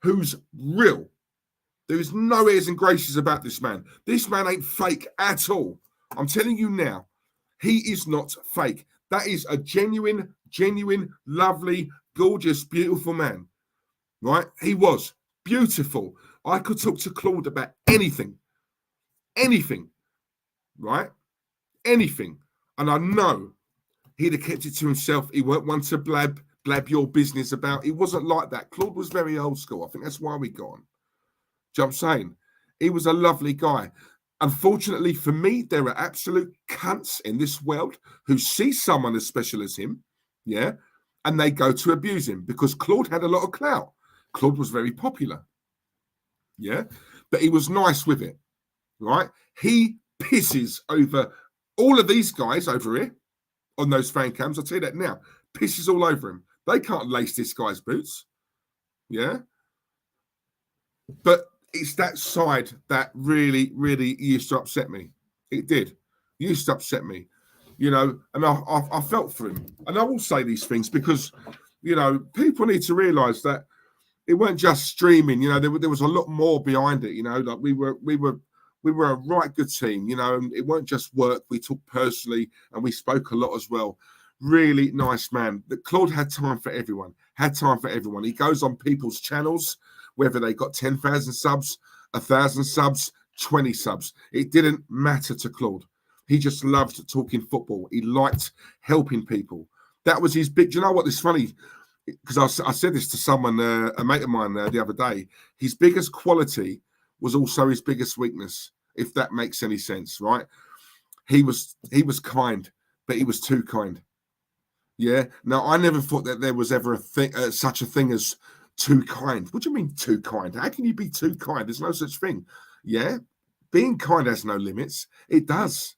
who's real, there is no airs and graces about this man. This man ain't fake at all. I'm telling you now, he is not fake. That is a genuine, lovely, gorgeous, beautiful man, right? He was. Beautiful. I could talk to Claude about anything, right? Anything. And I know he'd have kept it to himself. He weren't one to blab your business about. It wasn't like that. Claude was very old school. I think that's why we got on. Do you know what I'm saying? He was a lovely guy. Unfortunately for me, there are absolute cunts in this world who see someone as special as him, yeah, and they go to abuse him because Claude had a lot of clout. Claude was very popular, yeah, but he was nice with it, right? He pisses over all of these guys over here on those fan cams. I'll tell you that now. Pisses all over him. They can't lace this guy's boots, yeah? But it's that side that really used to upset me. It did. Used to upset me, you know, and I felt for him. And I will say these things because, you know, people need to realise that it weren't just streaming, you know, there was a lot more behind it, you know, like we were a right good team, you know, and it weren't just work. We talked personally and we spoke a lot as well. Really nice man. But Claude had time for everyone, He goes on people's channels, whether they got 10,000 subs, 1,000 subs, 20 subs. It didn't matter to Claude. He just loved talking football. He liked helping people. That was his big, do you know what is funny? because I said this to someone, a mate of mine the other day, his biggest quality was also his biggest weakness, if that makes any sense, right? He was kind, but he was too kind. Yeah. Now, I never thought that there was ever a thing, such a thing as too kind. What do you mean too kind? How can you be too kind? There's no such thing. Yeah. Being kind has no limits. It does.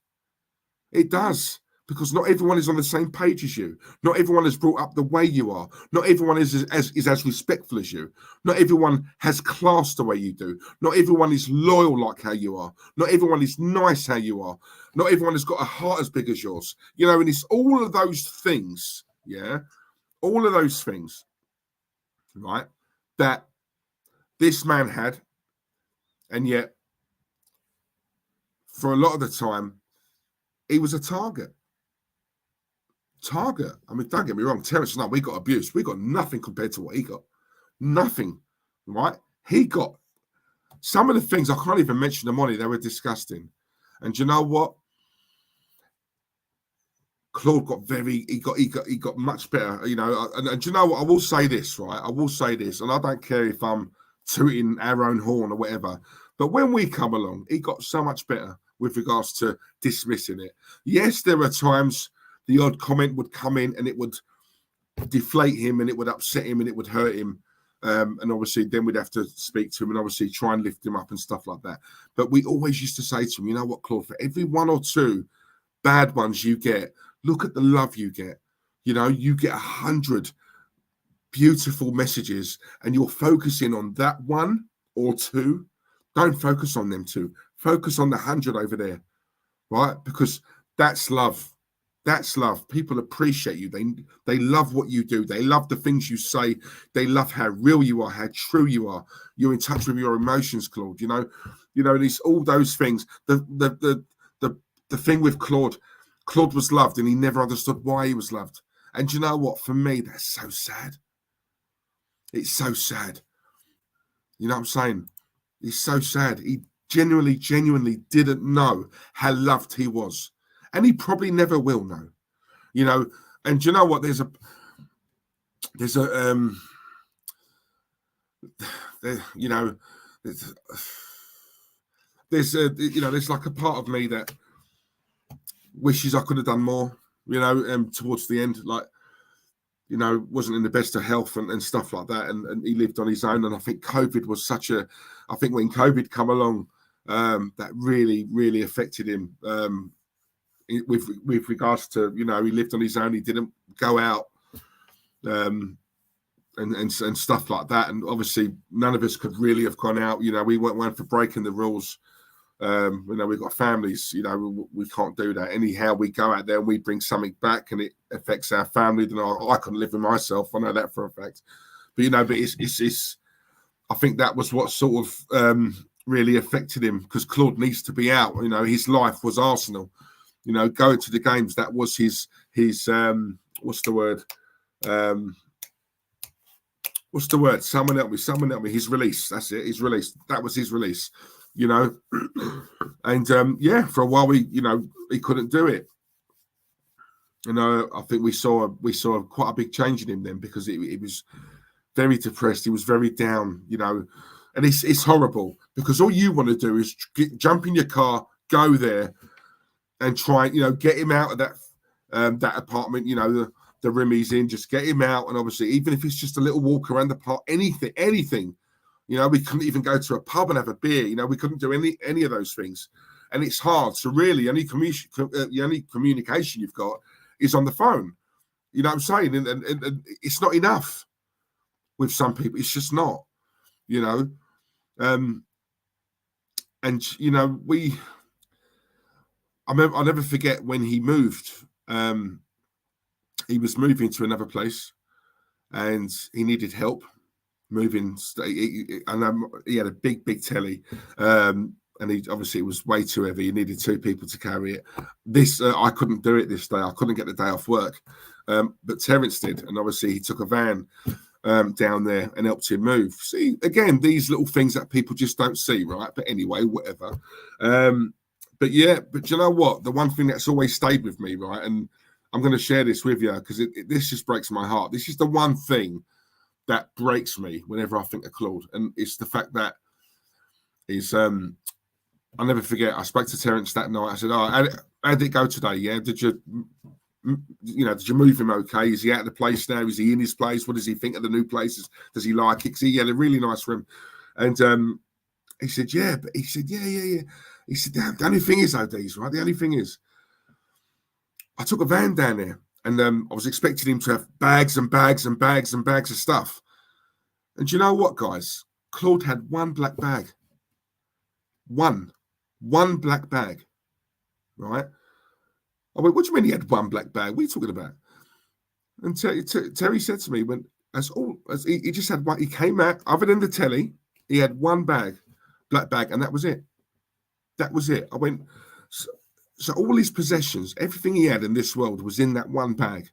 It does. Because not everyone is on the same page as you. Not everyone is brought up the way you are. Not everyone is as respectful as you. Not everyone has class the way you do. Not everyone is loyal like how you are. Not everyone is nice how you are. Not everyone has got a heart as big as yours. You know, and it's all of those things, yeah, all of those things, right, that this man had, and yet for a lot of the time, he was a target. I mean, don't get me wrong, Terence and I, we got abused. We got nothing compared to what he got. Nothing, right? He got some of the things, I can't even mention them on it, they were disgusting. And do you know what? Claude got he got much better, you know. And do you know what? I will say this, right? I will say this, and I don't care if I'm tooting our own horn or whatever. But when we come along, he got so much better with regards to dismissing it. Yes, there are times the odd comment would come in and it would deflate him and it would upset him and it would hurt him. And obviously then we'd have to speak to him and obviously try and lift him up and stuff like that. But we always used to say to him, you know what, Claude, for every one or two bad ones you get, look at the love you get. You know, you get 100 beautiful messages and you're focusing on that one or two. Don't focus on them two. Focus on the 100 over there, right? Because that's love. That's love. People appreciate you. They love what you do. They love the things you say. They love how real you are, how true you are. You're in touch with your emotions, Claude. You know, these all those things. The thing with Claude was loved, and he never understood why he was loved. And you know what? For me, that's so sad. It's so sad. You know what I'm saying? It's so sad. He genuinely didn't know how loved he was. And he probably never will know, you know. And you know what? There's like a part of me that wishes I could have done more, you know, towards the end, like, you know, wasn't in the best of health and stuff like that. And he lived on his own. And I think COVID was I think when COVID come along, that really affected him. With regards to, you know, he lived on his own, he didn't go out and stuff like that. And obviously none of us could really have gone out. You know, we weren't for breaking the rules. You know, we've got families, you know, we can't do that. Anyhow, we go out there and we bring something back and it affects our family. Then I couldn't live with myself. I know that for a fact. But, you know, it's I think that was what sort of really affected him, because Claude needs to be out. You know, his life was Arsenal. You know, going to the games, that was his what's the word? Someone help me. His release. That's it. His release. That was his release. You know, and yeah, for a while he couldn't do it. You know, I think we saw quite a big change in him then, because he was very depressed. He was very down. You know, and it's horrible, because all you want to do is jump in your car, go there, and try, you know, get him out of that apartment, you know, the room he's in, just get him out. And obviously, even if it's just a little walk around the park, anything, you know, we couldn't even go to a pub and have a beer. You know, we couldn't do any of those things. And it's hard. So really, any communication you've got is on the phone. You know what I'm saying? And it's not enough with some people. It's just not, you know. And, you know, I'll never forget when he moved. He was moving to another place and he needed help moving. And he had a big telly. And it was way too heavy. He needed two people to carry it. I couldn't do it this day. I couldn't get the day off work. But Terence did. And obviously he took a van down there and helped him move. See, again, these little things that people just don't see, right? But anyway, whatever. But you know what? The one thing that's always stayed with me, right? And I'm going to share this with you because this just breaks my heart. This is the one thing that breaks me whenever I think of Claude, and it's the fact that I'll never forget. I spoke to Terence that night. I said, "Oh, how did it go today? Yeah, did you move him okay? Is he out of the place now? Is he in his place? What does he think of the new places? Does he like it? 'Cause he had a really nice room." And he said, "Yeah," but he said, "Yeah." He said, "The only thing is, ODs, right? The only thing is, I took a van down there, and I was expecting him to have bags and bags and bags and bags of stuff. And do you know what, guys? Claude had one black bag. One black bag, right?" I went, "What do you mean he had one black bag? What are you talking about?" And Terry said to me, he just had one. He came out, other than the telly, he had one bag, black bag, and that was it. That was it. I went, so all his possessions, everything he had in this world was in that one bag.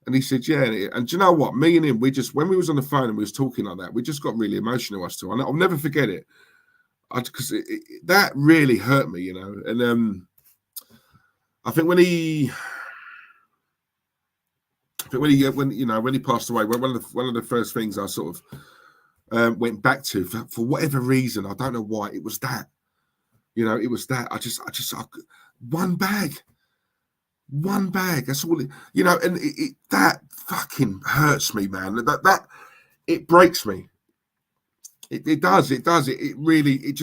And he said, "Yeah." And do you know what? Me and him, when we was on the phone and we was talking like that, we just got really emotional, us two. I'll never forget it. Because that really hurt me, And I think when he passed away, one of the first things I sort of went back to for whatever reason, I don't know why, it was that. It was that. One bag. That's all. And that fucking hurts me, man. That it breaks me. It does. It really.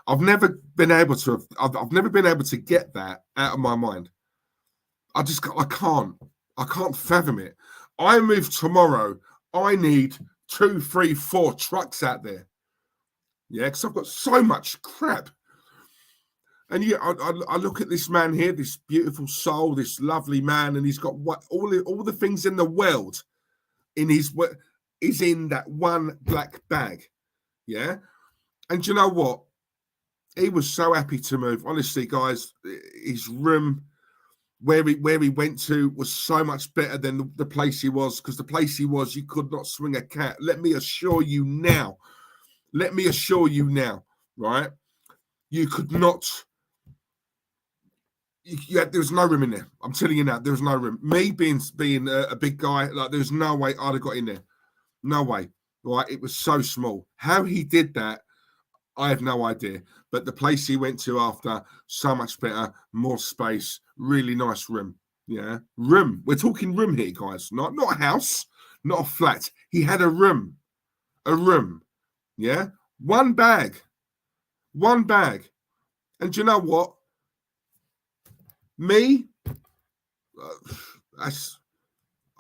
I've never been able to. I've never been able to get that out of my mind. I can't fathom it. I move tomorrow. I need 2, 3, 4 trucks out there. Yeah, because I've got so much crap. And yeah, I look at this man here, this beautiful soul, this lovely man, and he's got all the things in the world is in that one black bag. Yeah. And you know what? He was so happy to move. Honestly, guys, his room where he went to was so much better than the place he was, because the place he was, you could not swing a cat. Let me assure you now, right? You could not. There was no room in there. I'm telling you now, there was no room. Me being a big guy, like, there's no way I'd have got in there. No way. Right? It was so small. How he did that, I have no idea. But the place he went to after, so much better, more space, really nice room. Yeah, room. We're talking room here, guys. Not a house, not a flat. He had a room. Yeah, one bag. And do you know what? Me,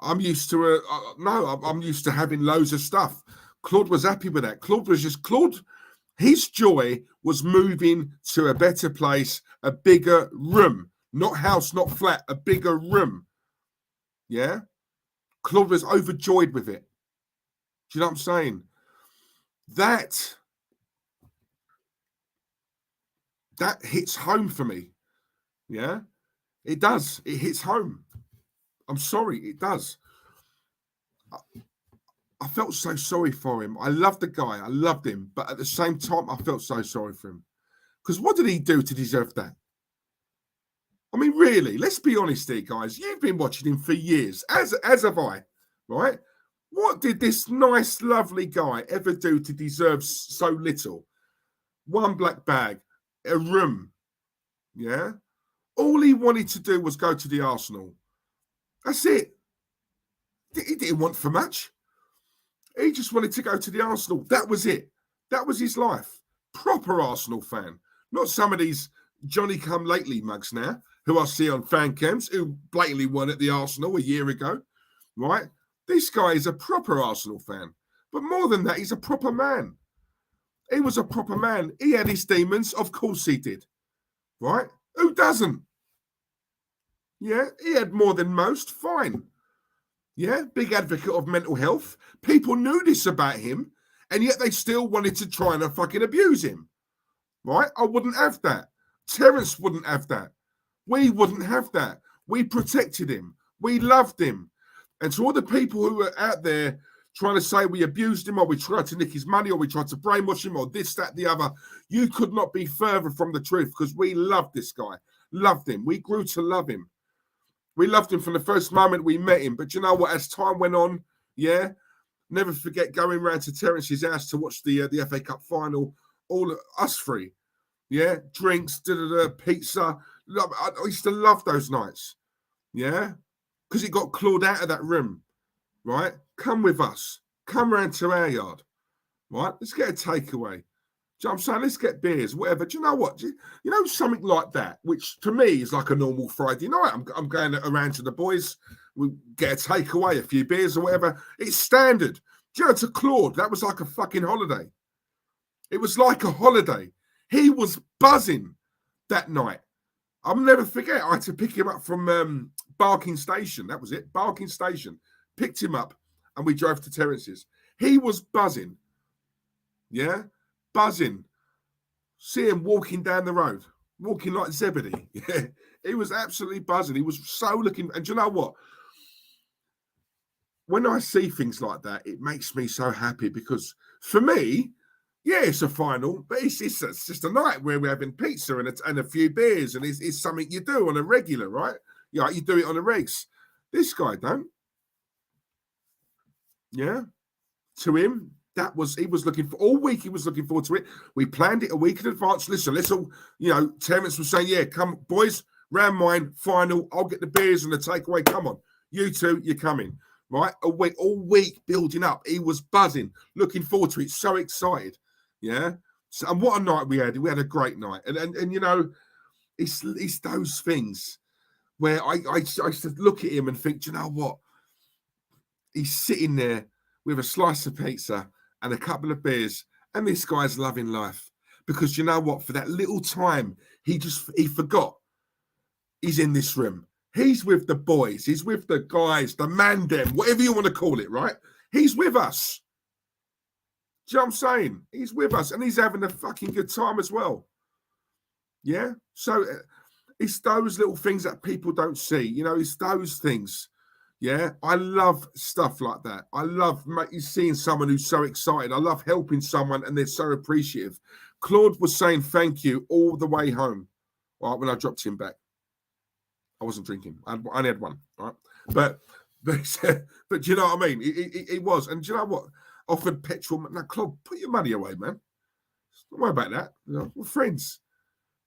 I'm used to I'm used to having loads of stuff. Claude was happy with that. Claude. His joy was moving to a better place, a bigger room, not house, not flat, a bigger room. Yeah, Claude was overjoyed with it. Do you know what I'm saying? That hits home for me. Yeah. It does. It hits home. I'm sorry, it does. I felt so sorry for him. I loved the guy. I loved him. But at the same time, I felt so sorry for him. Because what did he do to deserve that? I mean, really, let's be honest here, guys. You've been watching him for years, as have I, right? What did this nice, lovely guy ever do to deserve so little? One black bag, a room, yeah? All he wanted to do was go to the Arsenal. That's it. He didn't want for much. He just wanted to go to the Arsenal. That was it. That was his life. Proper Arsenal fan. Not some of these Johnny-come-lately mugs now, who I see on fan cams, who blatantly won at the Arsenal a year ago, right? This guy is a proper Arsenal fan. But more than that, he's a proper man. He was a proper man. He had his demons. Of course he did. Right? Who doesn't? Yeah, he had more than most. Fine. Yeah, big advocate of mental health. People knew this about him, and yet they still wanted to try and fucking abuse him. Right? I wouldn't have that. Terence wouldn't have that. We wouldn't have that. We protected him. We loved him. And to all the people who are out there trying to say we abused him, or we tried to nick his money, or we tried to brainwash him, or this, that, the other, you could not be further from the truth, because we loved this guy. Loved him. We grew to love him. We loved him from the first moment we met him. But you know what? As time went on, yeah, never forget going round to Terence's house to watch the FA Cup final. All us three, yeah, drinks, pizza. I used to love those nights, yeah, because it got Claude out of that room, right? Come with us. Come round to our yard, right? Let's get a takeaway. Do you know what I'm saying? Let's get beers, whatever. Do you know what? You know, something like that, which to me is like a normal Friday night. I'm going around to the boys. We get a takeaway, a few beers or whatever. It's standard. Do you know, to Claude, that was like a fucking holiday. It was like a holiday. He was buzzing that night. I'll never forget. I had to pick him up from Barking Station. That was it, Barking Station. Picked him up and we drove to Terence's. He was buzzing. Yeah? Buzzing. See him walking down the road, walking like Zebedee. Yeah, he was absolutely buzzing. He was so looking. And do you know what? When I see things like that, it makes me so happy because for me, yeah, it's a final, but it's just a night where we're having pizza and a few beers, and it's something you do on a regular, right? Yeah, you do it on a regs. This guy don't. Yeah, to him. He was looking for all week. He was looking forward to it. We planned it a week in advance. Listen, let's all, Terence was saying, yeah, come, boys, round mine, final. I'll get the beers and the takeaway. Come on. You two, you're coming. Right? All week building up. He was buzzing, looking forward to it, so excited. Yeah. So, and what a night we had. We had a great night. And you know, it's those things where I used to look at him and think, do you know what? He's sitting there with a slice of pizza and a couple of beers, and this guy's loving life. Because you know what? For that little time, he forgot he's in this room. He's with the boys. He's with the guys, the man dem, whatever you want to call it, right? He's with us. Do you know what I'm saying? He's with us, and he's having a fucking good time as well. Yeah? So it's those little things that people don't see. You know, it's those things. Yeah, I love stuff like that. I love seeing someone who's so excited. I love helping someone and they're so appreciative. Claude was saying thank you all the way home, right, when I dropped him back. I wasn't drinking. I only had one, right? But you know what I mean? It was. And do you know what? Offered petrol. Now, Claude, put your money away, man. Don't worry about that. You know, we're friends.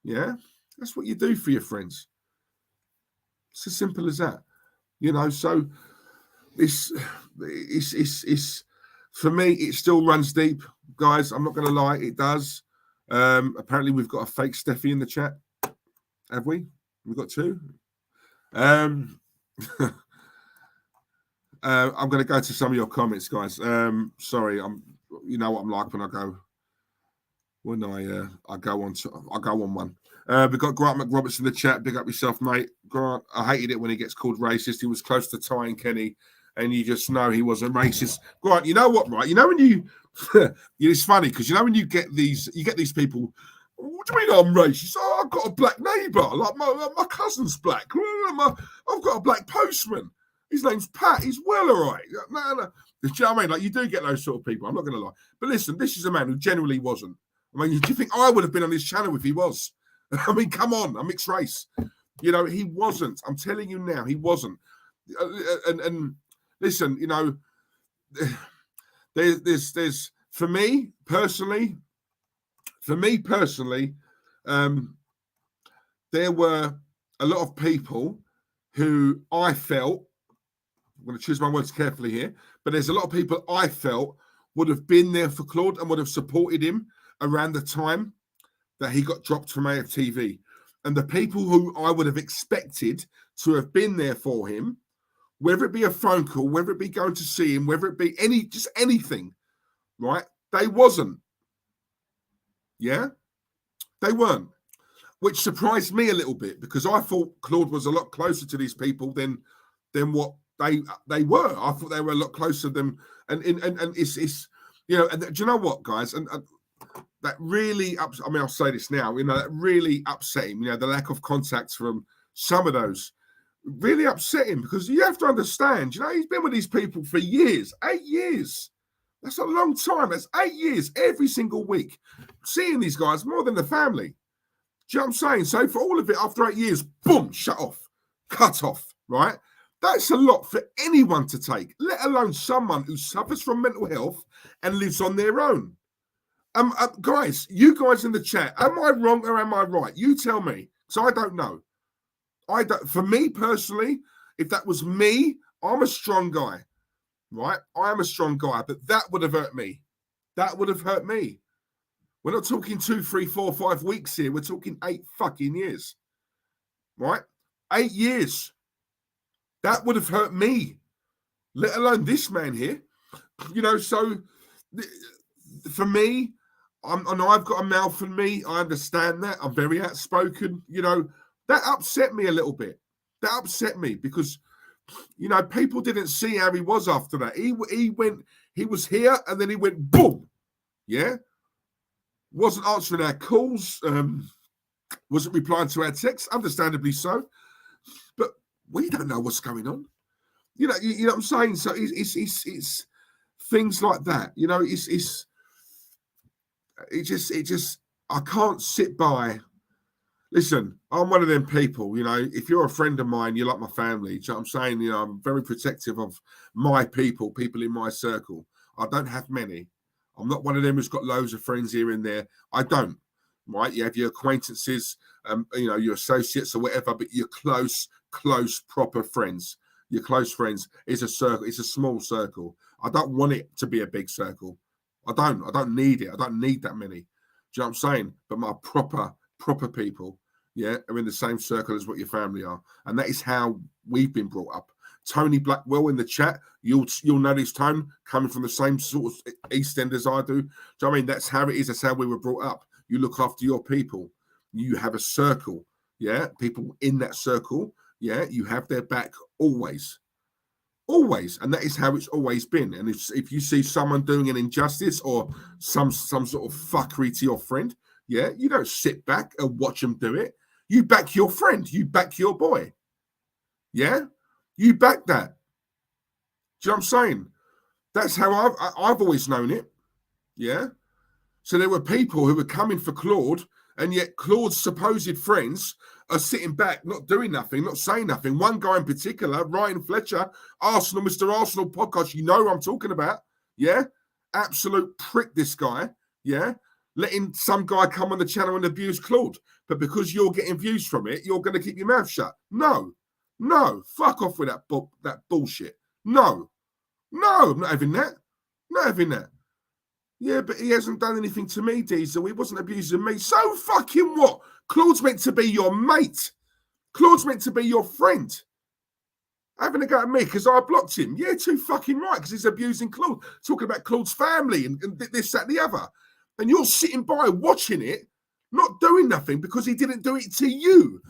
Yeah, that's what you do for your friends. It's as simple as that. You know, so it's for me, it still runs deep, guys. I'm not going to lie, it does. Apparently, we've got a fake Steffi in the chat. Have we? We've got two. I'm going to go to some of your comments, guys. Sorry, you know what I'm like when I go on one. We've got Grant McRoberts in the chat. Big up yourself, mate. Grant, I hated it when he gets called racist. He was close to tying Kenny, and you just know he wasn't racist. Grant, you know what, right? You know when you, it's funny because you know when you get these people. What do you mean I'm racist? Oh, I've got a black neighbour. Like my cousin's black. I've got a black postman. His name's Pat. He's well all right. No. Do you know what I mean? Like you do get those sort of people. I'm not going to lie. But listen, this is a man who genuinely wasn't. I mean, do you think I would have been on this channel if he was? I mean, come on, I'm mixed race. You know, he wasn't. I'm telling you now, he wasn't. And listen, you know, there's for me personally, there were a lot of people who I felt, I'm going to choose my words carefully here, but there's a lot of people I felt would have been there for Claude and would have supported him around the time that he got dropped from aftv. And the people who I would have expected to have been there for him, whether it be a phone call, whether it be going to see him, whether it be anything, right? They wasn't. Yeah? They weren't. Which surprised me a little bit because I thought Claude was a lot closer to these people than what they were. I thought they were a lot closer to them. And it's you know, and do you know what, guys? And that really I mean, I'll say this now, you know, that really upset him, you know, the lack of contacts from some of those really upset him because you have to understand, you know, he's been with these people for years, 8 years. That's a long time. That's 8 years every single week. Seeing these guys more than the family. Do you know what I'm saying? So for all of it, after 8 years, boom, shut off, cut off. right? That's a lot for anyone to take, let alone someone who suffers from mental health and lives on their own. Guys, you guys in the chat, am I wrong or am I right? You tell me, because I don't know. For me personally, if that was me, I'm a strong guy, right? I am a strong guy, but that would have hurt me. That would have hurt me. We're not talking 2, 3, 4, 5 weeks here. We're talking 8 fucking years, right? 8 years. That would have hurt me, let alone this man here. You know, so for me, I know I've got a mouth on me. I understand that. I'm very outspoken. You know, that upset me a little bit. That upset me because, you know, people didn't see how he was after that. He was here and then he went boom. Yeah. Wasn't answering our calls. Wasn't replying to our texts, understandably so. But we don't know what's going on. You know what I'm saying? So it's things like that. You know, it just I can't sit by. Listen, I'm one of them people, you know, if you're a friend of mine, you're like my family. Do you know what I'm saying? You know, I'm very protective of my people in my circle. I don't have many. I'm not one of them who's got loads of friends here and there. I don't, right? You have your acquaintances, you know, your associates or whatever, but your close, proper friends. Your close friends is a circle. It's a small circle. I don't want it to be a big circle. I don't need it. I don't need that many. Do you know what I'm saying? But my proper people, yeah, are in the same circle as what your family are. And that is how we've been brought up. Tony Blackwell in the chat, you'll notice Tone coming from the same sort of East End as I do. Do you know what I mean? That's how it is. That's how we were brought up. You look after your people. You have a circle, yeah? People in that circle, yeah? You have their back always. Always. And that is how it's always been. And if you see someone doing an injustice or some sort of fuckery to your friend, yeah, you don't sit back and watch them do it. You back your friend. You back your boy. Yeah? You back that. Do you know what I'm saying? That's how I've always known it. Yeah? So there were people who were coming for Claude, and yet Claude's supposed friends are sitting back, not doing nothing, not saying nothing. One guy in particular, Ryan Fletcher, Arsenal, Mr. Arsenal podcast, you know who I'm talking about. Yeah? Absolute prick, this guy. Yeah? Letting some guy come on the channel and abuse Claude. But because you're getting views from it, you're going to keep your mouth shut. No, fuck off with that bullshit. No, I'm not having that. Not having that. Yeah, but he hasn't done anything to me, Diesel. He wasn't abusing me. So fucking what? Claude's meant to be your mate. Claude's meant to be your friend. Having a go at me because I blocked him. Yeah, too fucking right, because he's abusing Claude. Talking about Claude's family and this, that, and the other. And you're sitting by watching it, not doing nothing because he didn't do it to you.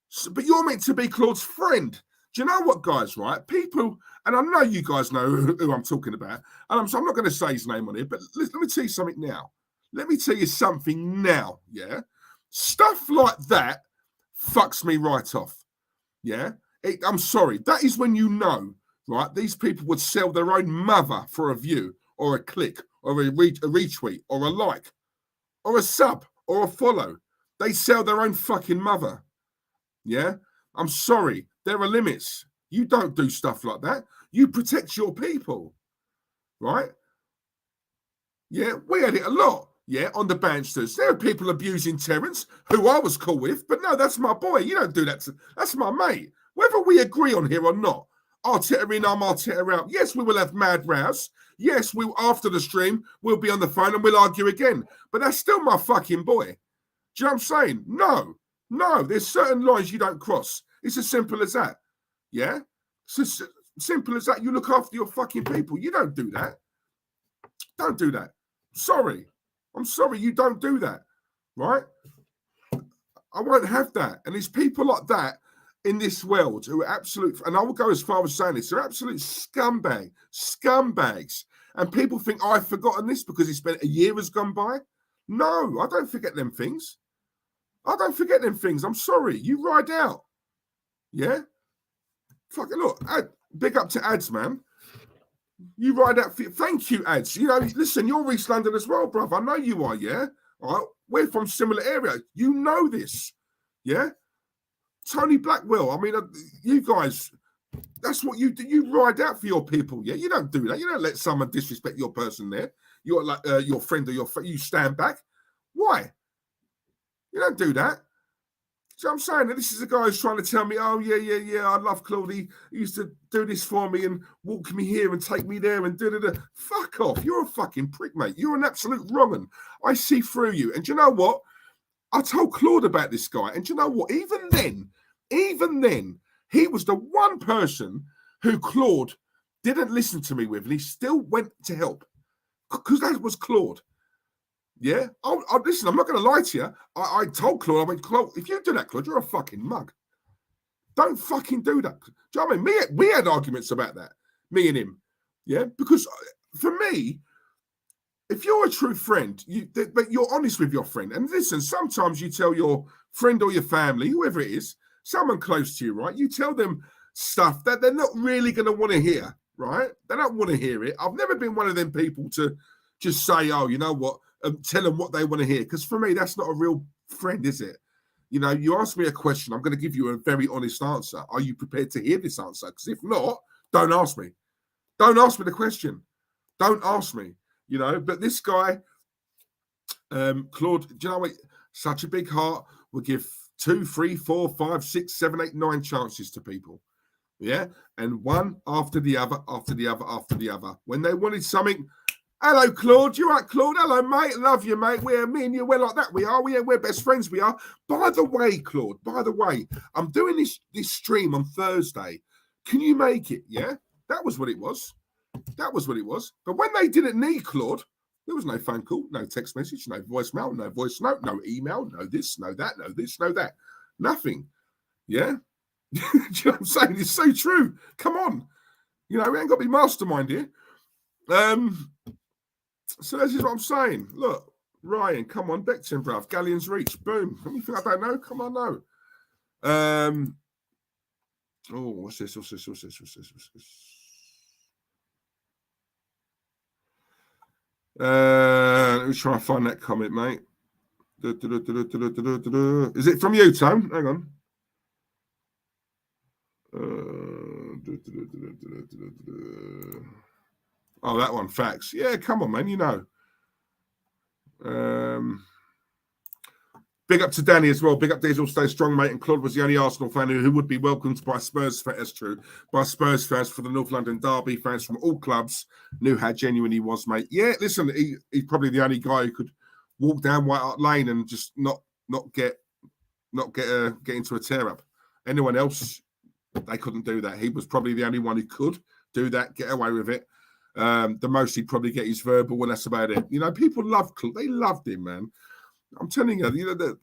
So, but you're meant to be Claude's friend. Do you know what, guys, right? People, and I know you guys know who I'm talking about, and so I'm not going to say his name on it, but let me tell you something now. Let me tell you something now, yeah? Stuff like that fucks me right off, yeah? I'm sorry. That is when you know, right, these people would sell their own mother for a view or a click or a retweet or a like or a sub or a follow. They sell their own fucking mother, yeah? I'm sorry. There are limits. You don't do stuff like that. You protect your people, right? Yeah, we had it a lot, yeah, on the Bansters. There are people abusing Terence, who I was cool with, but no, that's my boy. You don't do that. That's my mate. Whether we agree on here or not, Arteta in, I'm Arteta out. Yes, we will have mad rows. Yes, after the stream, we'll be on the phone and we'll argue again. But that's still my fucking boy. Do you know what I'm saying? No, there's certain lines you don't cross. It's as simple as that. Yeah? It's as simple as that. You look after your fucking people. You don't do that. Don't do that. Sorry. I'm sorry. You don't do that. Right? I won't have that. And there's people like that in this world who are absolute, and I will go as far as saying this, they're absolute scumbags. And people think, oh, I've forgotten this because it's been a year has gone by. No, I don't forget them things. I'm sorry. You ride out. Yeah? Fucking look, big up to Ads, man. You ride out. Thank you, Ads. You know, listen, you're East London as well, bruv. I know you are, yeah? All right? We're from similar area. You know this. Yeah? Tony Blackwell. I mean, you guys, that's what you do. You ride out for your people. Yeah, you don't do that. You don't let someone disrespect your person there. You're like your friend or your friend. You stand back. Why? You don't do that. So I'm saying that this is a guy who's trying to tell me, oh, yeah, I love Claude. He used to do this for me and walk me here and take me there and da-da-da. Fuck off. You're a fucking prick, mate. You're an absolute wrong'un. I see through you. And do you know what? I told Claude about this guy. And do you know what? Even then, he was the one person who Claude didn't listen to me with. And he still went to help. Because that was Claude. Yeah, listen, I'm not going to lie to you. I told Claude, I went, Claude, if you do that, Claude, you're a fucking mug. Don't fucking do that. Do you know what I mean? We had arguments about that, me and him. Yeah, because for me, if you're a true friend, but you're honest with your friend. And listen, sometimes you tell your friend or your family, whoever it is, someone close to you, right? You tell them stuff that they're not really going to want to hear, right? They don't want to hear it. I've never been one of them people to just say, oh, you know what? Tell them what they want to hear. Because for me, that's not a real friend, is it? You know, you ask me a question, I'm going to give you a very honest answer. Are you prepared to hear this answer? Because if not, don't ask me. Don't ask me the question. Don't ask me. You know, but this guy, Claude, do you know what? Such a big heart will give 2, 3, 4, 5, 6, 7, 8, 9 chances to people. Yeah. And one after the other, after the other, after the other. When they wanted something, hello, Claude. You right, Claude? Hello, mate. Love you, mate. We're me and you. We're like that. We are. We're best friends. We are. By the way, Claude. By the way, I'm doing this stream on Thursday. Can you make it? Yeah, that was what it was. That was what it was. But when they didn't need Claude, there was no phone call, no text message, no voicemail, no voice note, no email, no this, no that, no this, no that, nothing. Yeah, do you know what I'm saying? It's so true. Come on, you know we ain't got to be mastermind here. So this is what I'm saying. Look, Ryan, come on, Beckton, bruv. Galleon's Reach, boom. You think I don't know? Come on, no. Oh, what's this? What's this? Let me try and find that comment, mate. Is it from you, Tom? Hang on. Oh, that one, facts. Yeah, come on, man, you know. Big up to Danny as well. Big up Diesel, stay strong, mate. And Claude was the only Arsenal fan who would be welcomed by Spurs fans. That's true. By Spurs fans for the North London Derby, fans from all clubs knew how genuine he was, mate. Yeah, listen, he's probably the only guy who could walk down White Hart Lane and just not get into a tear up. Anyone else, they couldn't do that. He was probably the only one who could do that, get away with it. The most he'd probably get is verbal, and that's about it. You know, people loved Claude. They loved him, man. I'm telling you, you know,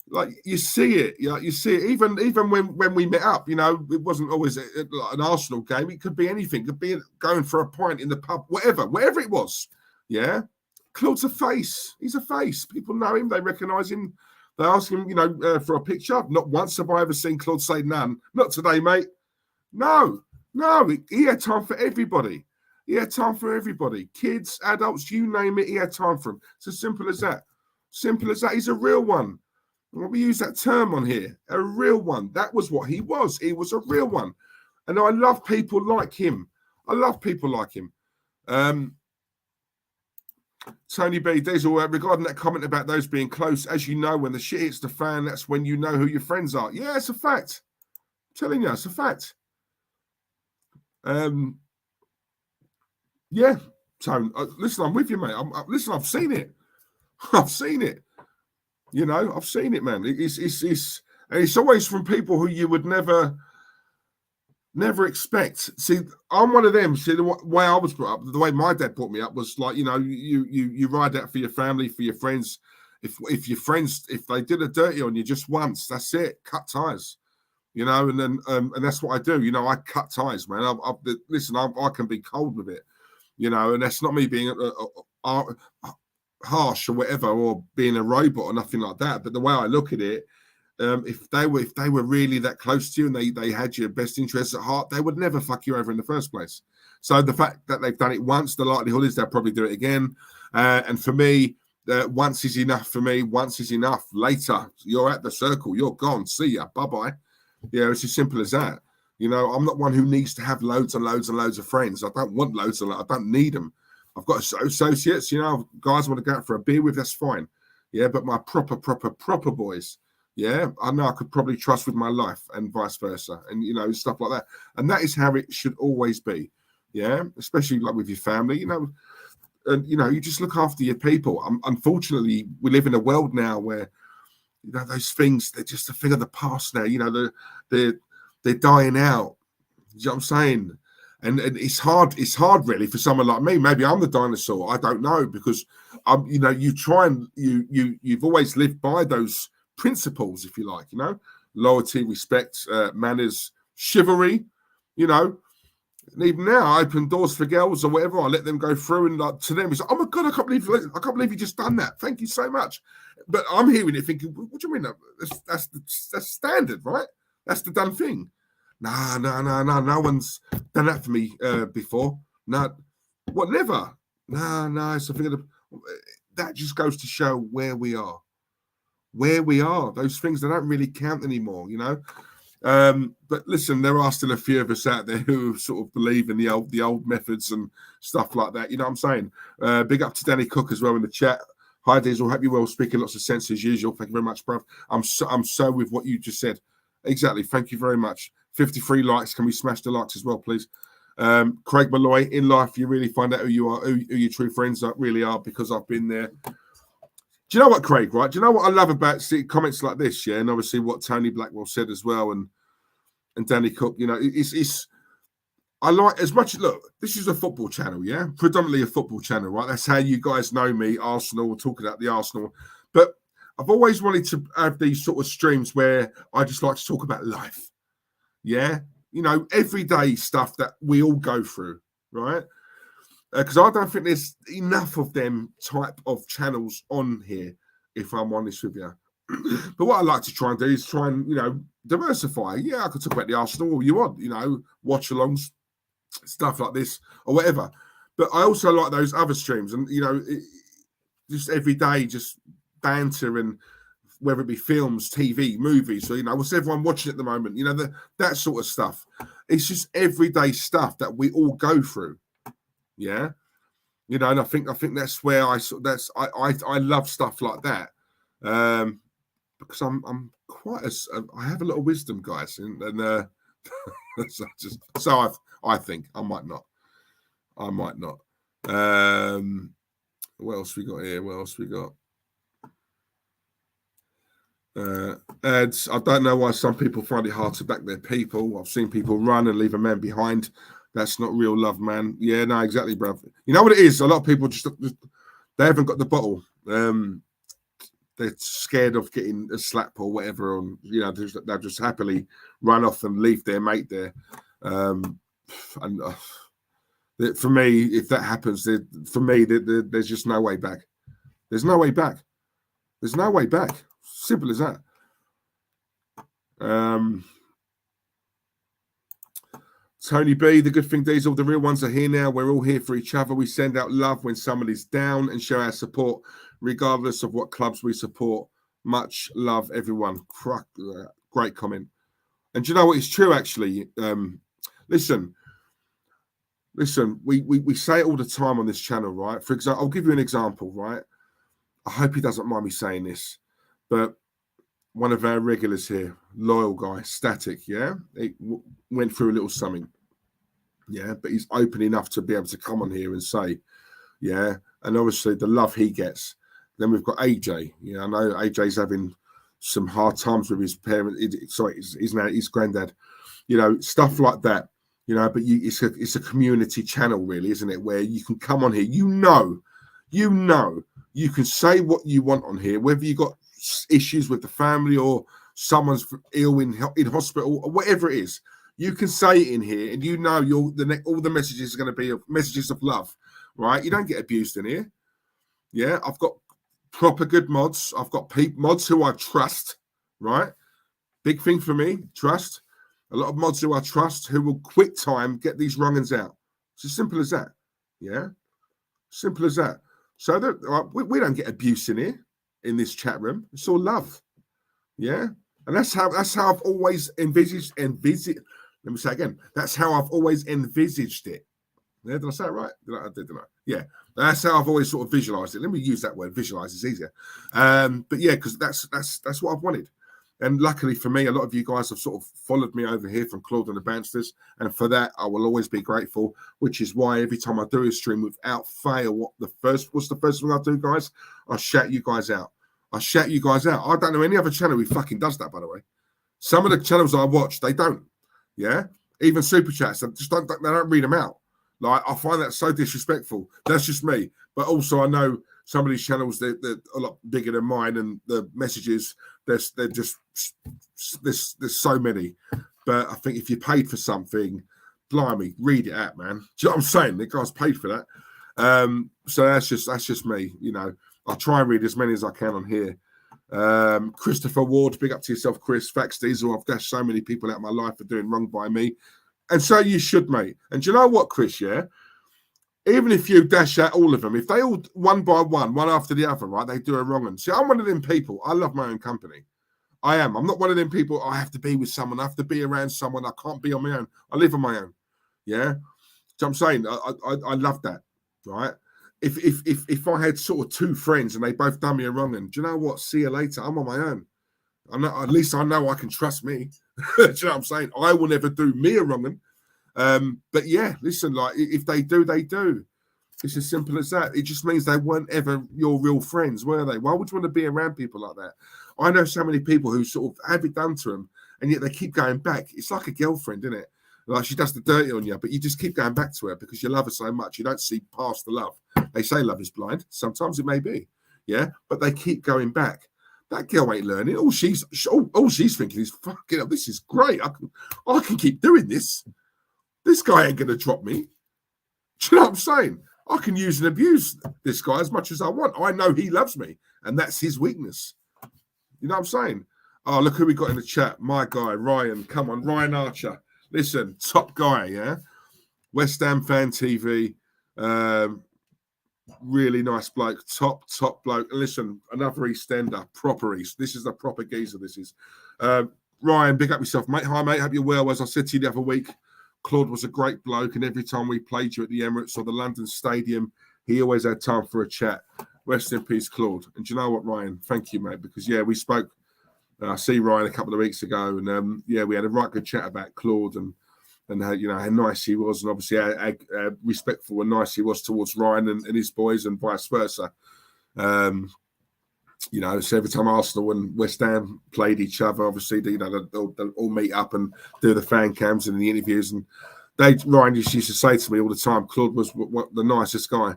like you see it. You know, you see it. Even when we met up, you know, it wasn't always like an Arsenal game. It could be anything. It could be going for a pint in the pub, whatever it was. Yeah, Claude's a face. He's a face. People know him. They recognise him. They ask him, you know, for a picture. Not once have I ever seen Claude say none. Not today, mate. No. He had time for everybody. He had time for everybody. Kids, adults, you name it. He had time for them. It's as simple as that. Simple as that. He's a real one. And we use that term on here. A real one. That was what he was. He was a real one. And I love people like him. Tony B. Diesel, regarding that comment about those being close, as you know, when the shit hits the fan, that's when you know who your friends are. Yeah, it's a fact. I'm telling you, it's a fact. Yeah. So, listen, I'm with you, mate. Listen, I've seen it. I've seen it. You know, I've seen it, man. It's always from people who you would never expect. See, I'm one of them. See, the way I was brought up, the way my dad brought me up was like, you know, you ride out for your family, for your friends. If your friends, if they did a dirty on you just once, that's it. Cut ties. You know, and then and that's what I do. You know, I cut ties, man. Listen, I can be cold with it. You know, and that's not me being harsh or whatever, or being a robot or nothing like that. But the way I look at it, if they were really that close to you and they had your best interests at heart, they would never fuck you over in the first place. So the fact that they've done it once, the likelihood is they'll probably do it again. And for me, once is enough for me. Once is enough. Later, you're at the circle. You're gone. See ya. Bye-bye. Yeah, it's as simple as that. You know, I'm not one who needs to have loads and loads and loads of friends. I don't want loads and I don't need them. I've got associates, you know, guys I want to go out for a beer with, that's fine. Yeah, but my proper boys, yeah, I know I could probably trust with my life and vice versa. And, you know, stuff like that. And that is how it should always be. Yeah, especially like with your family, you know. And, you know, you just look after your people. Unfortunately, we live in a world now where, you know, those things, they're just a thing of the past now. You know, they're dying out. You know what I'm saying? And it's hard really for someone like me. Maybe I'm the dinosaur. I don't know, because you know, you try and you've always lived by those principles, if you like, you know, loyalty, respect, manners, chivalry, you know. And even now, I open doors for girls or whatever. I let them go through, and like to them, it's like, oh my god, I can't believe you just done that. Thank you so much. But I'm hearing it thinking, what do you mean? That's standard, right? That's the done thing. No. No one's done that for me before. No, what? Never. No. Something that just goes to show where we are. Where we are. Those things, they don't really count anymore, you know. But listen, there are still a few of us out there who sort of believe in the old methods and stuff like that. You know what I'm saying? Big up to Danny Cook as well in the chat. Hi Diesel, hope you well. Speaking lots of sense as usual. Thank you very much, bruv. I'm so with what you just said. Exactly. Thank you very much. 53 likes. Can we smash the likes as well, please? Craig Malloy, in life, you really find out who you are, who your true friends really are, because I've been there. Do you know what, Craig, right? Do you know what I love about comments like this, yeah? And obviously what Tony Blackwell said as well, and Danny Cook, you know, it's I like, as much, look, this is a football channel, yeah? Predominantly a football channel, right? That's how you guys know me, Arsenal, we're talking about the Arsenal. But I've always wanted to have these sort of streams where I just like to talk about life, yeah? You know, everyday stuff that we all go through, right? Because I don't think there's enough of them type of channels on here, if I'm honest with you. But what I like to try and do is try and, you know, diversify. Yeah, I could talk about the Arsenal all you want, you know, watch-alongs, stuff like this or whatever. But I also like those other streams, and, you know, just every day, just banter, and whether it be films, TV, movies, so, you know, what's everyone watching at the moment? You know, that sort of stuff. It's just everyday stuff that we all go through. Yeah, you know, and I think that's where I love stuff like that, because I'm quite I have a lot of wisdom, guys, and so I think I might not. What else we got here? What else we got? Ads. I don't know why some people find it hard to back their people. I've seen people run and leave a man behind. That's not real love, man. Yeah, no, exactly, bruv. You know what it is? A lot of people just they haven't got the bottle. They're scared of getting a slap or whatever, and, you know, they'll just happily run off and leave their mate there. And for me, if that happens, there's just no way back. There's no way back. There's no way back. Simple as that. Tony B, the good thing, Diesel, the real ones are here now. We're all here for each other. We send out love when somebody's down and show our support, regardless of what clubs we support. Much love, everyone. Great comment. And do you know what? It's true, actually. Listen, we say it all the time on this channel, right? For example, I'll give you an example, right? I hope he doesn't mind me saying this, but one of our regulars here, loyal guy, Static, yeah? He went through a little something, yeah? But he's open enough to be able to come on here and say, yeah? And obviously the love he gets. Then we've got AJ. Yeah, I know AJ's having some hard times with his parents. His granddad. You know, stuff like that. You know, but it's a community channel, really, isn't it? Where you can come on here. You know, you can say what you want on here, whether you got issues with the family or someone's ill in hospital or whatever it is. You can say it in here, and you know all the messages are going to be messages of love, right? You don't get abused in here. Yeah, I've got proper good mods. I've got mods who I trust, right? Big thing for me, trust. A lot of mods who I trust, who will quick time get these wrong-uns out. It's as simple as that. Yeah, simple as that. So that we don't get abuse in here, in this chat room. It's all love. Yeah, And that's how I've always envisaged. Let me say again. That's how I've always envisaged it. Yeah, did I say it right? Didn't I? Yeah, that's how I've always sort of visualized it. Let me use that word. Visualize is easier. But yeah, because that's what I've wanted. And luckily for me, a lot of you guys have sort of followed me over here from Claude and the Bounsters. And for that, I will always be grateful, which is why every time I do a stream, without fail, what's the first thing I do, guys? I shout you guys out. I don't know any other channel who fucking does that, by the way. Some of the channels I watch, they don't. Yeah? Even Super Chats, they don't read them out. Like, I find that so disrespectful. That's just me. But also, I know some of these channels, they're a lot bigger than mine, and the messages, there's so many. But I think if you paid for something, blimey, read it out, man. Do you know what I'm saying? The guys paid for that. So that's just me. You know, I'll try and read as many as I can on here. Christopher Ward, big up to yourself, Chris. Facts Diesel, I've dashed so many people out of my life for doing wrong by me. And so you should, mate. And do you know what, Chris, yeah? Even if you dash out all of them, if they all, one by one after the other, right, they do a wrong one. See, I'm one of them people. I love my own company. I am. I'm not one of them people, I have to be with someone. I have to be around someone. I can't be on my own. I live on my own. Yeah? So I'm saying, I love that, right? If I had sort of two friends and they both done me a wrong, and do you know what? See you later. I'm on my own. At least I know I can trust me. Do you know what I'm saying? I will never do me a wrong one. But yeah, listen, like if they do, they do. It's as simple as that. It just means they weren't ever your real friends, were they? Why would you want to be around people like that? I know so many people who sort of have it done to them, and yet they keep going back. It's like a girlfriend, isn't it? Like she does the dirty on you, but you just keep going back to her because you love her so much. You don't see past the love. They say love is blind. Sometimes it may be, yeah, but they keep going back. That girl ain't learning. All she's thinking is, fucking hell, this is great. I can keep doing this. This guy ain't gonna drop me. Do you know what I'm saying? I can use and abuse this guy as much as I want. I know he loves me, and that's his weakness. You know what I'm saying? Oh, look who we got in the chat. My guy, Ryan. Come on, Ryan Archer. Listen, top guy, yeah? West Ham Fan TV. Really nice bloke. Top bloke. Listen, another EastEnder. Proper East. This is the proper geezer, this is. Ryan, big up yourself, mate. Hi, mate. Hope you're well. As I said to you the other week, Claude was a great bloke, and every time we played you at the Emirates or the London Stadium, he always had time for a chat. Rest in peace, Claude. And do you know what, Ryan? Thank you, mate, because, yeah, we spoke. I see Ryan a couple of weeks ago, and, yeah, we had a right good chat about Claude and how, you know, how nice he was, and obviously how respectful and nice he was towards Ryan and his boys, and vice versa. You know, so every time Arsenal and West Ham played each other, obviously, you know, they'll all meet up and do the fan cams and the interviews. And Ryan used to say to me all the time, Claude was the nicest guy,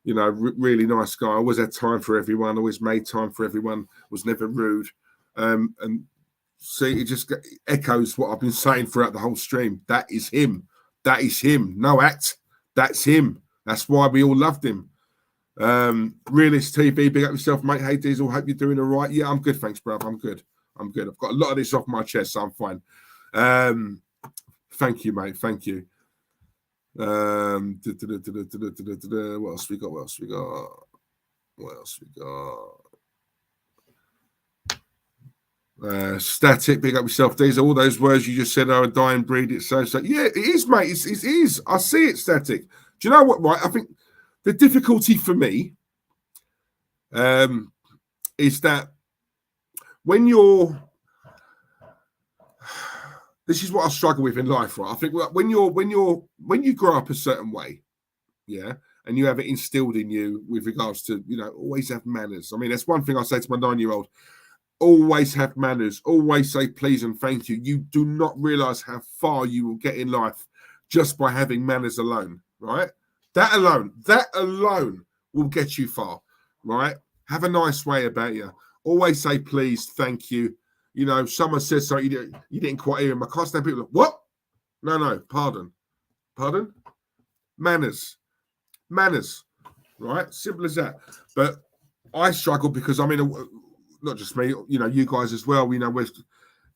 you know, really nice guy. Always had time for everyone, always made time for everyone, was never rude. And see, it just echoes what I've been saying throughout the whole stream. That is him. That is him. No act. That's him. That's why we all loved him. Realist TV, big up yourself, mate. Hey Diesel, hope you're doing all right. Yeah, I'm good, thanks, bruv. I'm good. I've got a lot of this off my chest, so I'm fine. Thank you, mate. Thank you. What else we got? Static, big up yourself, Diesel. All those words you just said are a dying breed. It's so yeah, it is, mate. It is. I see it, Static. Do you know what, right? I think the difficulty for me is that when this is what I struggle with in life, right? I think when you grow up a certain way, yeah, and you have it instilled in you with regards to, you know, always have manners. I mean, that's one thing I say to my 9-year-old. Always have manners. Always say please and thank you. You do not realize how far you will get in life just by having manners alone, right? That alone will get you far, right? Have a nice way about you. Always say please, thank you. You know, someone says something you didn't quite hear him. I can't stand people like, what? No, pardon. Manners, right? Simple as that. But I struggle because I mean, not just me, you know, you guys as well. You know, we're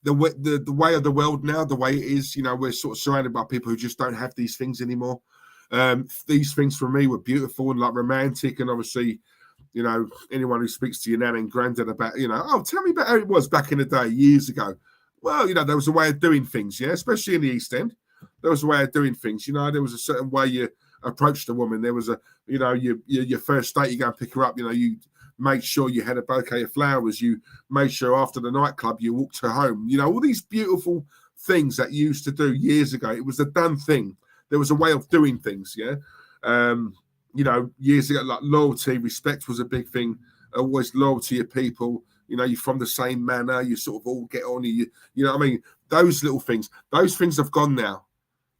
the way of the world now, the way it is. You know, we're sort of surrounded by people who just don't have these things anymore. These things for me were beautiful and like romantic, and obviously, You know, anyone who speaks to your nan and granddad about, you know, oh, tell me about how it was back in the day, years ago. Well, you know, there was a way of doing things, yeah, especially in the East End. There was a way of doing things. You know, there was a certain way you approached a woman. There was a, you know, your first date, you go and pick her up. You know, you made sure you had a bouquet of flowers. You made sure after the nightclub you walked her home. You know, all these beautiful things that you used to do years ago. It was a done thing. There was a way of doing things, yeah. You know, years ago, like loyalty, respect was a big thing. Always loyal to your people. You know, you're from the same manor. You sort of all get on. You know what I mean? Those little things. Those things have gone now.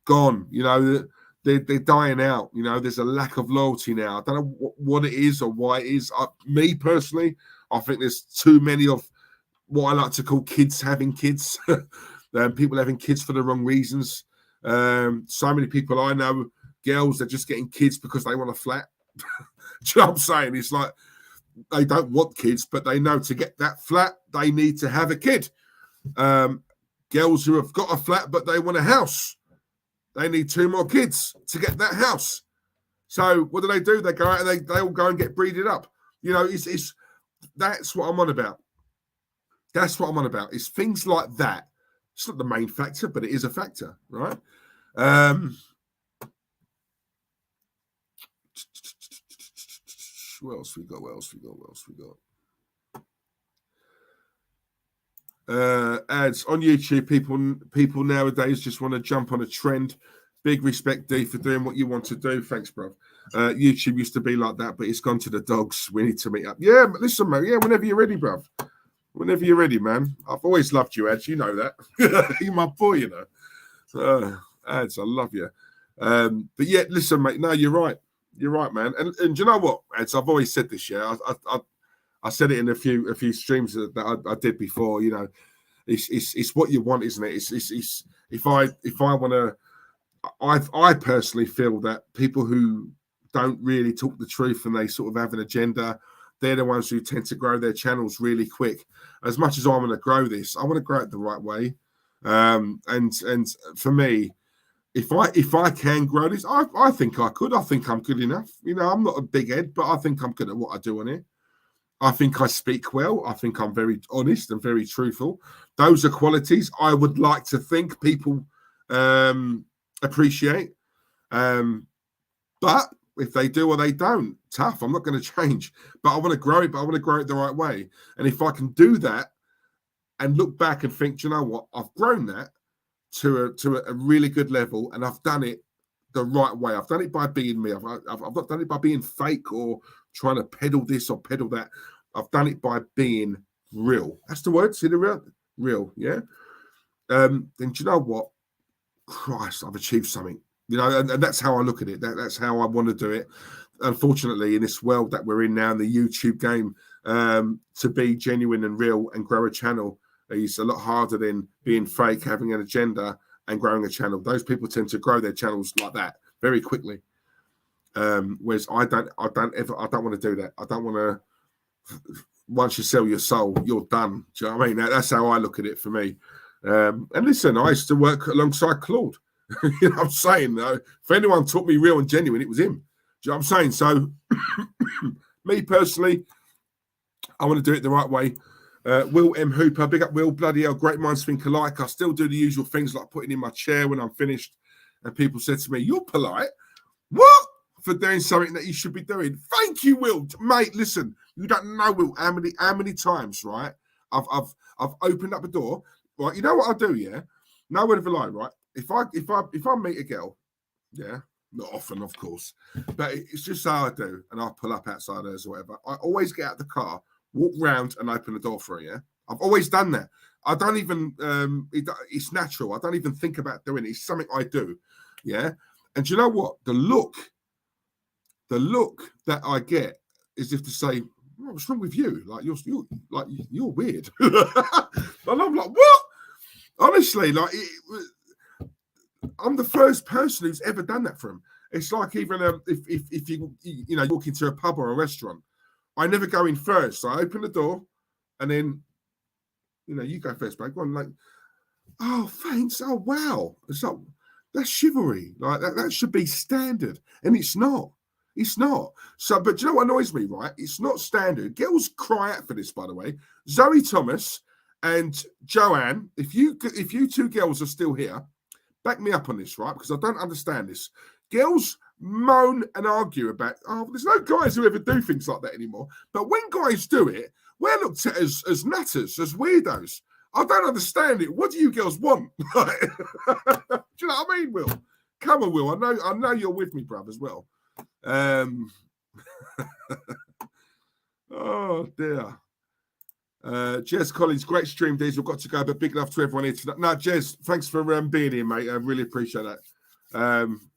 Gone. You know, they're dying out. You know, there's a lack of loyalty now. I don't know what it is or why it is. Me personally, I think there's too many of what I like to call kids having kids. People having kids for the wrong reasons. So many people I know, girls are just getting kids because they want a flat. Do you know what I'm saying? It's like they don't want kids, but they know to get that flat, they need to have a kid. Girls who have got a flat, but they want a house. They need 2 more kids to get that house. So what do? They go out and they all go and get breeded up. You know, it's that's what I'm on about. That's what I'm on about. It's things like that. It's not the main factor, but it is a factor, right? What else we got? Ads on YouTube. People nowadays just want to jump on a trend. Big respect, D, for doing what you want to do. Thanks, bro. YouTube used to be like that, but it's gone to the dogs. We need to meet up. Yeah, but listen, mate. Yeah, whenever you're ready, bro. Whenever you're ready, man. I've always loved you, Ads. You know that. You're my boy, you know. Ads, I love you. But yeah, listen, mate. No, you're right. You're right, man. And you know what, Ads? I've always said this. Yeah, I said it in a few streams that I did before. You know, it's what you want, isn't it? It's if I want to. I personally feel that people who don't really talk the truth and they sort of have an agenda, they're the ones who tend to grow their channels really quick. As much as I want to grow this, I want to grow it the right way. And for me, if I can grow this, I think I could. I think I'm good enough. You know, I'm not a big head, but I think I'm good at what I do on it. I think I speak well. I think I'm very honest and very truthful. Those are qualities I would like to think people appreciate. But if they do or they don't, tough. I'm not going to change. But I want to grow it, but I want to grow it the right way. And if I can do that and look back and think, you know what, I've grown that to a really good level and I've done it the right way. I've done it by being me. I've not done it by being fake or trying to peddle this or peddle that. I've done it by being real. That's the word. See the real? Real, yeah? Then do you know what? Christ, I've achieved something. You know, and that's how I look at it. That's how I want to do it. Unfortunately, in this world that we're in now, in the YouTube game, to be genuine and real and grow a channel is a lot harder than being fake, having an agenda and growing a channel. Those people tend to grow their channels like that very quickly. Whereas I don't want to do that. I don't want to. Once you sell your soul, you're done. Do you know what I mean? That's how I look at it for me. And listen, I used to work alongside Claude. You know what I'm saying? If anyone taught me real and genuine, it was him. Do you know what I'm saying? So, me personally, I want to do it the right way. Will M. Hooper, big up Will, bloody hell, great minds think alike. I still do the usual things like putting in my chair when I'm finished. And people said to me, you're polite. What? For doing something that you should be doing. Thank you, Will. Mate, listen, you don't know, Will, how many times, right? I've opened up a door. Right, you know what I do, yeah? No word of a lie, right? If I meet a girl, yeah, not often, of course, but it's just how I do, and I'll pull up outside hers or whatever. I always get out the car, walk round, and open the door for her. Yeah, I've always done that. I don't even. It's natural. I don't even think about doing it. It's something I do. Yeah, and do you know what? The look that I get is if to say, what's wrong with you? Like you're weird. And I'm like, what? Honestly, like I'm the first person who's ever done that for him. It's like even if you walk into a pub or a restaurant, I never go in first. So I open the door, and then you go first, mate. Go on, like, oh, thanks. Oh, wow. It's like that's chivalry. Like that should be standard, and it's not. It's not. So, but do you know what annoys me, right? It's not standard. Girls cry out for this, by the way. Zoe Thomas and Joanne, if you two girls are still here, back me up on this, right? Because I don't understand this. Girls moan and argue about, oh, there's no guys who ever do things like that anymore. But when guys do it, we're looked at as nutters, as weirdos. I don't understand it. What do you girls want? Do you know what I mean, Will? Come on, Will. I know you're with me, bruv, as well. Oh dear. Jez Collins, great stream, Diesel. Got to go, but big enough to everyone here tonight. No, Jez, thanks for being here, mate. I really appreciate that.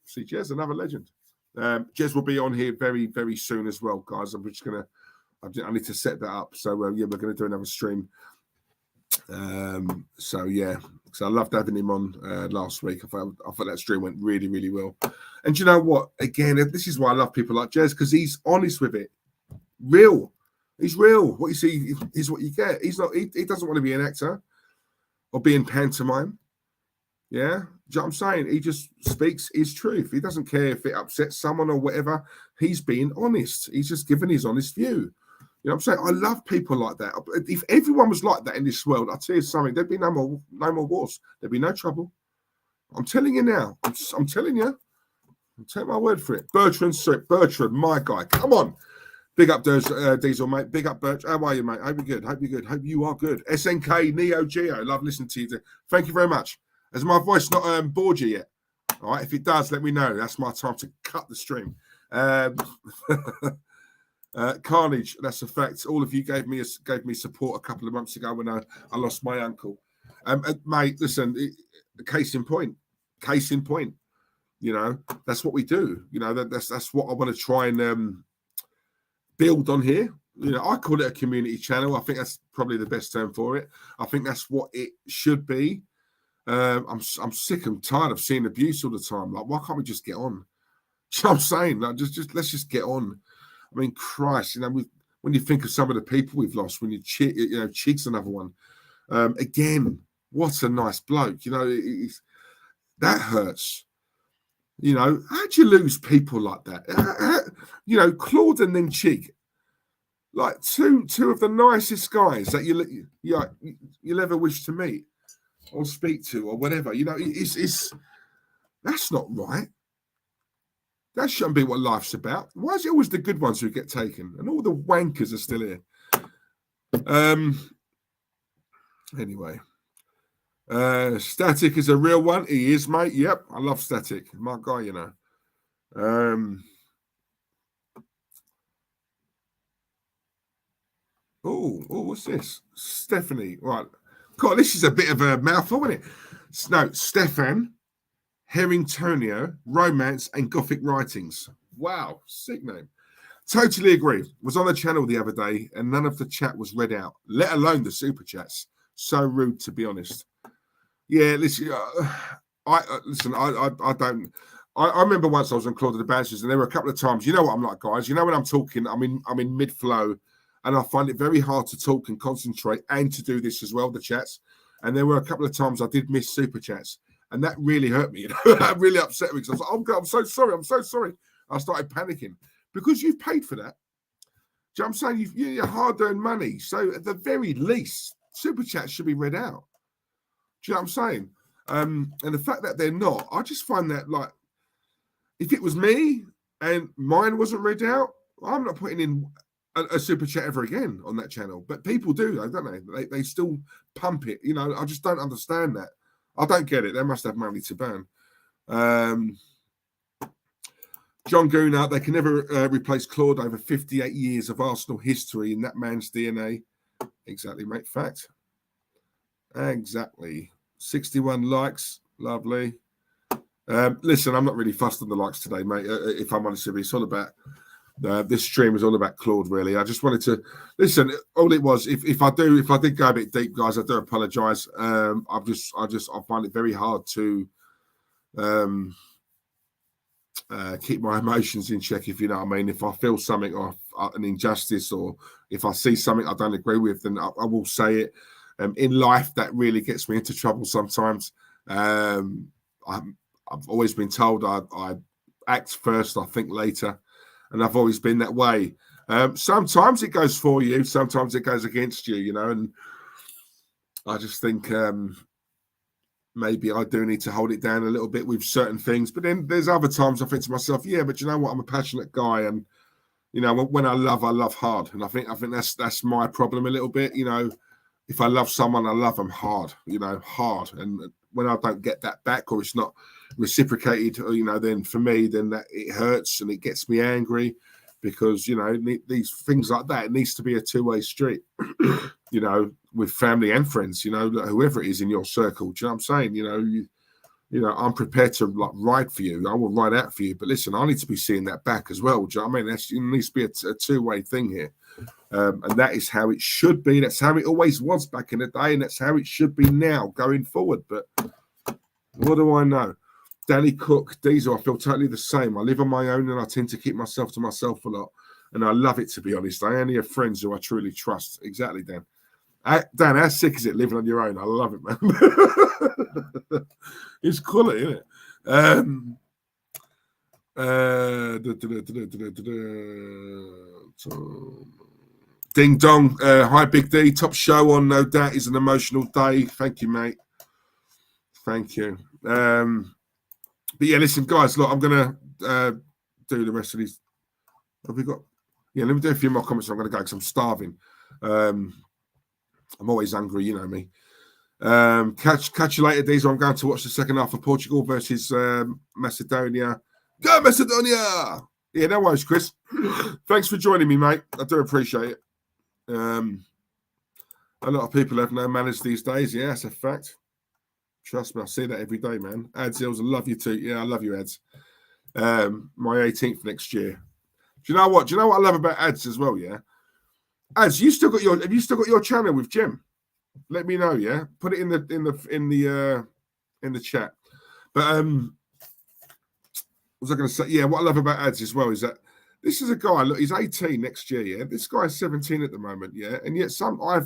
See, Jez, another legend. Jez will be on here very, very soon as well, guys. I'm just gonna. I need to set that up. So yeah, we're gonna do another stream. So yeah, because I loved having him on last week. I thought that stream went really, really well. And you know what? Again, this is why I love people like Jez, because he's honest with it. Real. He's real. What you see is what you get. He's not. He doesn't want to be an actor or be in pantomime. Yeah, do you know what I'm saying? He just speaks his truth. He doesn't care if it upsets someone or whatever. He's being honest. He's just giving his honest view. You know what I'm saying? I love people like that. If everyone was like that in this world, I'll tell you something, there'd be no more wars. There'd be no trouble. I'm telling you now. I'm telling you. Take my word for it. Bertrand, my guy. Come on. Big up, Diesel, mate. Big up, Birch. How are you, mate? Hope you're good. Hope you're good. Hope you are good. SNK, Neo Geo. Love listening to you. Thank you very much. Has my voice not bored you yet? All right. If it does, let me know. That's my time to cut the stream. Carnage, that's a fact. All of you gave me support a couple of months ago when I lost my uncle. Mate, listen, case in point. You know, that's what we do. You know, that's what I want to try and build on here. You know, I call it a community channel. I think that's probably the best term for it. I think that's what it should be. I'm sick and tired of seeing abuse all the time. Like, why can't we just get on? You know what I'm saying? Like, just let's just get on. I mean, Christ, you know, when you think of some of the people we've lost, when Cheek's another one. Again, what a nice bloke. You know, that hurts. You know, how'd you lose people like that? You know, Claude and then Cheek, like two of the nicest guys that you'll ever wish to meet or speak to or whatever. You know, it's that's not right. That shouldn't be what life's about. Why is it always the good ones who get taken and all the wankers are still here? Anyway. Static is a real one. He is, mate. Yep, I love Static. My guy, you know. Oh, what's this? Stephanie. Right. God, this is a bit of a mouthful, isn't it? No, Stefan, Herringtonio, Romance, and Gothic Writings. Wow, sick name. Totally agree. Was on the channel the other day, and none of the chat was read out, let alone the super chats. So rude, to be honest. Yeah, listen. I don't. I remember once I was on Claude of the Bouncers, and there were a couple of times. You know what I'm like, guys. You know when I'm talking, I'm in mid flow, and I find it very hard to talk and concentrate, and to do this as well, the chats. And there were a couple of times I did miss super chats, and that really hurt me. You know, that really upset me because I was like, "Oh God, I'm so sorry. I'm so sorry." I started panicking because you've paid for that. Do you know what I'm saying? You're hard-earned money, so at the very least, super chats should be read out. Do you know what I'm saying? And the fact that they're not, I just find that, like, if it was me and mine wasn't read out, I'm not putting in a super chat ever again on that channel. But people do, though, don't they? They still pump it. You know, I just don't understand that. I don't get it. They must have money to burn. John Gooner, they can never replace Claude over 58 years of Arsenal history in that man's DNA. Exactly, mate. Fact. Exactly. 61 likes. Lovely. Listen, I'm not really fussed on the likes today, mate. If I'm honest with you, it's all about this stream is all about Claude, really. I just wanted to listen. All it was, if I did go a bit deep, guys, I do apologise. I find it very hard to keep my emotions in check, if you know what I mean. If I feel something or an injustice, or if I see something I don't agree with, then I will say it. In life, that really gets me into trouble sometimes. I've always been told I act first, I think later. and I've always been that way. Sometimes it goes for you, sometimes it goes against you, you know, and I just think maybe I do need to hold it down a little bit with certain things. But then there's other times I think to myself, yeah, but you know what? I'm a passionate guy, and you know, when I love hard, and I think that's my problem a little bit. You know, if I love someone, I love them hard. You know, hard. And when I don't get that back, or it's not reciprocated, or, you know, then for me, then that it hurts and it gets me angry, because you know these things like that. It needs to be a two-way street. You know, with family and friends, you know, whoever it is in your circle. Do you know what I'm saying? You know, I'm prepared to like ride for you. I will ride out for you. But listen, I need to be seeing that back as well. Do you know what I mean? It needs to be a two-way thing here. And that is how it should be. That's how it always was back in the day. And that's how it should be now going forward. But what do I know? Danny Cook, Diesel, I feel totally the same. I live on my own and I tend to keep myself to myself a lot. And I love it, to be honest. I only have friends who I truly trust. Exactly, Dan. Dan, how sick is it living on your own? I love it, man. It's quality, isn't it? Ding dong. Hi, Big D. Top show on, no doubt. Is an emotional day. Thank you, mate. Thank you. But yeah, listen, guys, look, I'm going to do the rest of these. Have we got? Yeah, let me do a few more comments. I'm going to go because I'm starving. I'm always hungry, you know me. Catch you later, Diesel. I'm going to watch the second half of Portugal versus Macedonia. Go Macedonia! Yeah, no worries, Chris. Thanks for joining me, mate. I do appreciate it. A lot of people have no manners these days. Yeah, that's a fact. Trust me, I see that every day, man. Ads, I love you too. Yeah, I love you, Ads. My 18th next year. Do you know what? Do you know what I love about Ads as well? Yeah, Ads, have you still got your channel with Jim? Let me know. Yeah, put it in the chat. But what was I going to say? Yeah, what I love about Ads as well is that this is a guy. Look, he's 18 next year. Yeah, this guy's 17 at the moment. Yeah, and yet I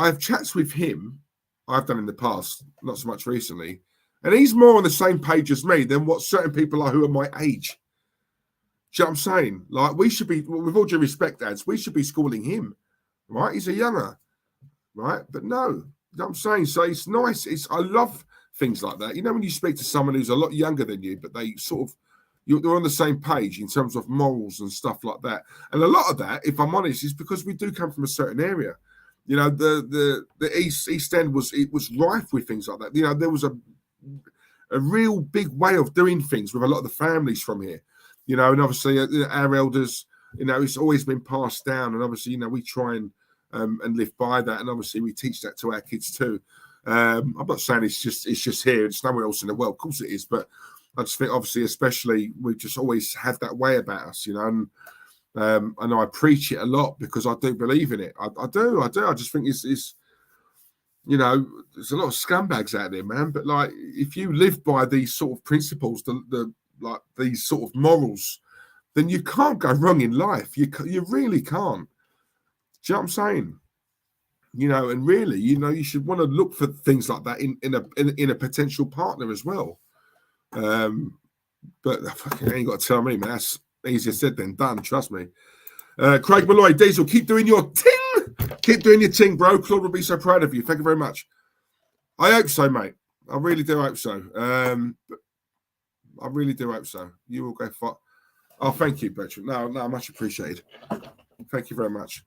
have chats with him. I've done in the past, not so much recently, and he's more on the same page as me than what certain people are who are my age. Do you know what I'm saying? Like, we should be, with all due respect, Ads, we should be schooling him, right? He's a younger, right? But no, you know what I'm saying? So it's nice. I love things like that. You know, when you speak to someone who's a lot younger than you, but they sort of, they're on the same page in terms of morals and stuff like that. And a lot of that, if I'm honest, is because we do come from a certain area. You know, the East End was rife with things like that. You know, there was a real big way of doing things with a lot of the families from here. You know, and obviously our elders, you know, it's always been passed down, and obviously, you know, we try and live by that, and obviously we teach that to our kids too. I'm not saying it's just here; it's nowhere else in the world. Of course, it is, but I just think, obviously, especially, we just always have that way about us, you know. And I preach it a lot because I do believe in it. I do. I just think it's you know, there's a lot of scumbags out there, man. But like, if you live by these sort of principles, like these sort of morals, then you can't go wrong in life. You really can't. Do you know what I'm saying? You know, and really, you know, you should want to look for things like that in a potential partner as well. But fucking ain't got to tell me, man. That's easier said than done. Trust me. Craig Malloy, Diesel, keep doing your ting. Keep doing your ting, bro. Claude will be so proud of you. Thank you very much. I hope so, mate. I really do hope so. I really do hope so. You will go far. Oh, thank you, Bertrand. No, much appreciated. Thank you very much.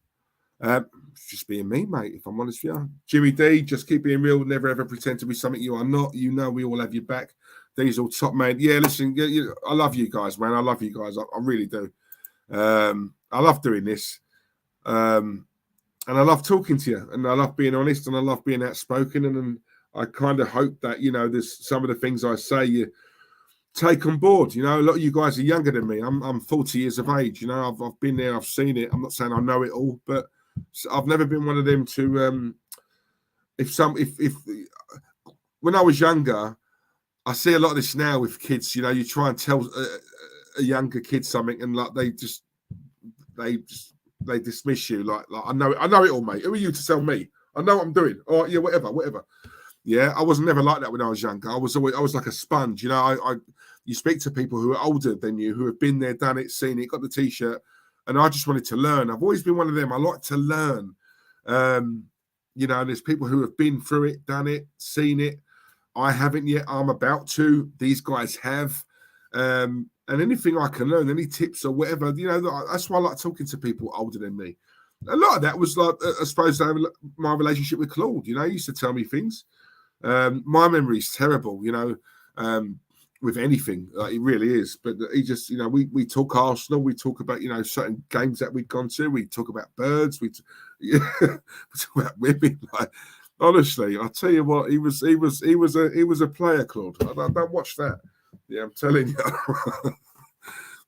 Just being me, mate, if I'm honest with you. Jimmy D, just keep being real. Never ever pretend to be something you are not. You know we all have your back. Diesel, top man. Yeah, listen, I love you guys, man. I love you guys. I really do. I love doing this. And I love talking to you. And I love being honest. And I love being outspoken. And I kind of hope that, you know, there's some of the things I say you take on board. You know, a lot of you guys are younger than me. I'm 40 years of age. You know, I've been there. I've seen it. I'm not saying I know it all, but I've never been one of them to if when I was younger, I see a lot of this now with kids. You know, you try and tell a younger kid something, and like they dismiss you. Like I know it all, mate. Who are you to tell me? I know what I'm doing. Or yeah, whatever. Yeah, I was never like that when I was younger. I was like a sponge. You know, you speak to people who are older than you, who have been there, done it, seen it, got the t-shirt, and I just wanted to learn. I've always been one of them. I like to learn. You know, there's people who have been through it, done it, seen it. I haven't yet. I'm about to. These guys have. And anything I can learn, any tips or whatever, you know, that's why I like talking to people older than me. A lot of that was like, I suppose, my relationship with Claude. You know, he used to tell me things. My memory is terrible, you know, with anything. It really is. But he just, you know, we talk Arsenal. We talk about, you know, certain games that we've gone to. We talk about birds. We talk about women. Like, honestly, I tell you what, he was a player, Claude. I don't watch that. Yeah, I'm telling you.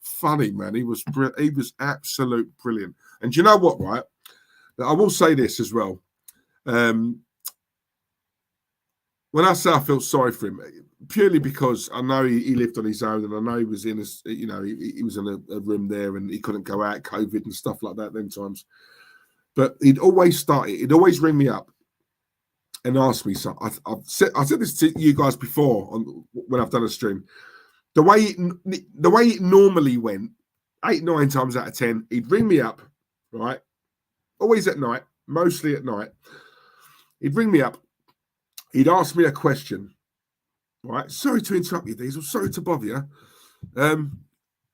Funny, man. He was absolute brilliant. And do you know what, right? I will say this as well. When I say I felt sorry for him, purely because I know he lived on his own, and I know he was in a, you know, he was in a room there, and he couldn't go out, COVID and stuff like that them times. But he'd always ring me up and ask me. So I said this to you guys before when I've done a stream. The way it normally went, 8-9 times out of 10, he'd ring me up, right? Always at night, mostly at night. He'd ring me up. He'd ask me a question, right? Sorry to interrupt you, Diesel. Sorry to bother you.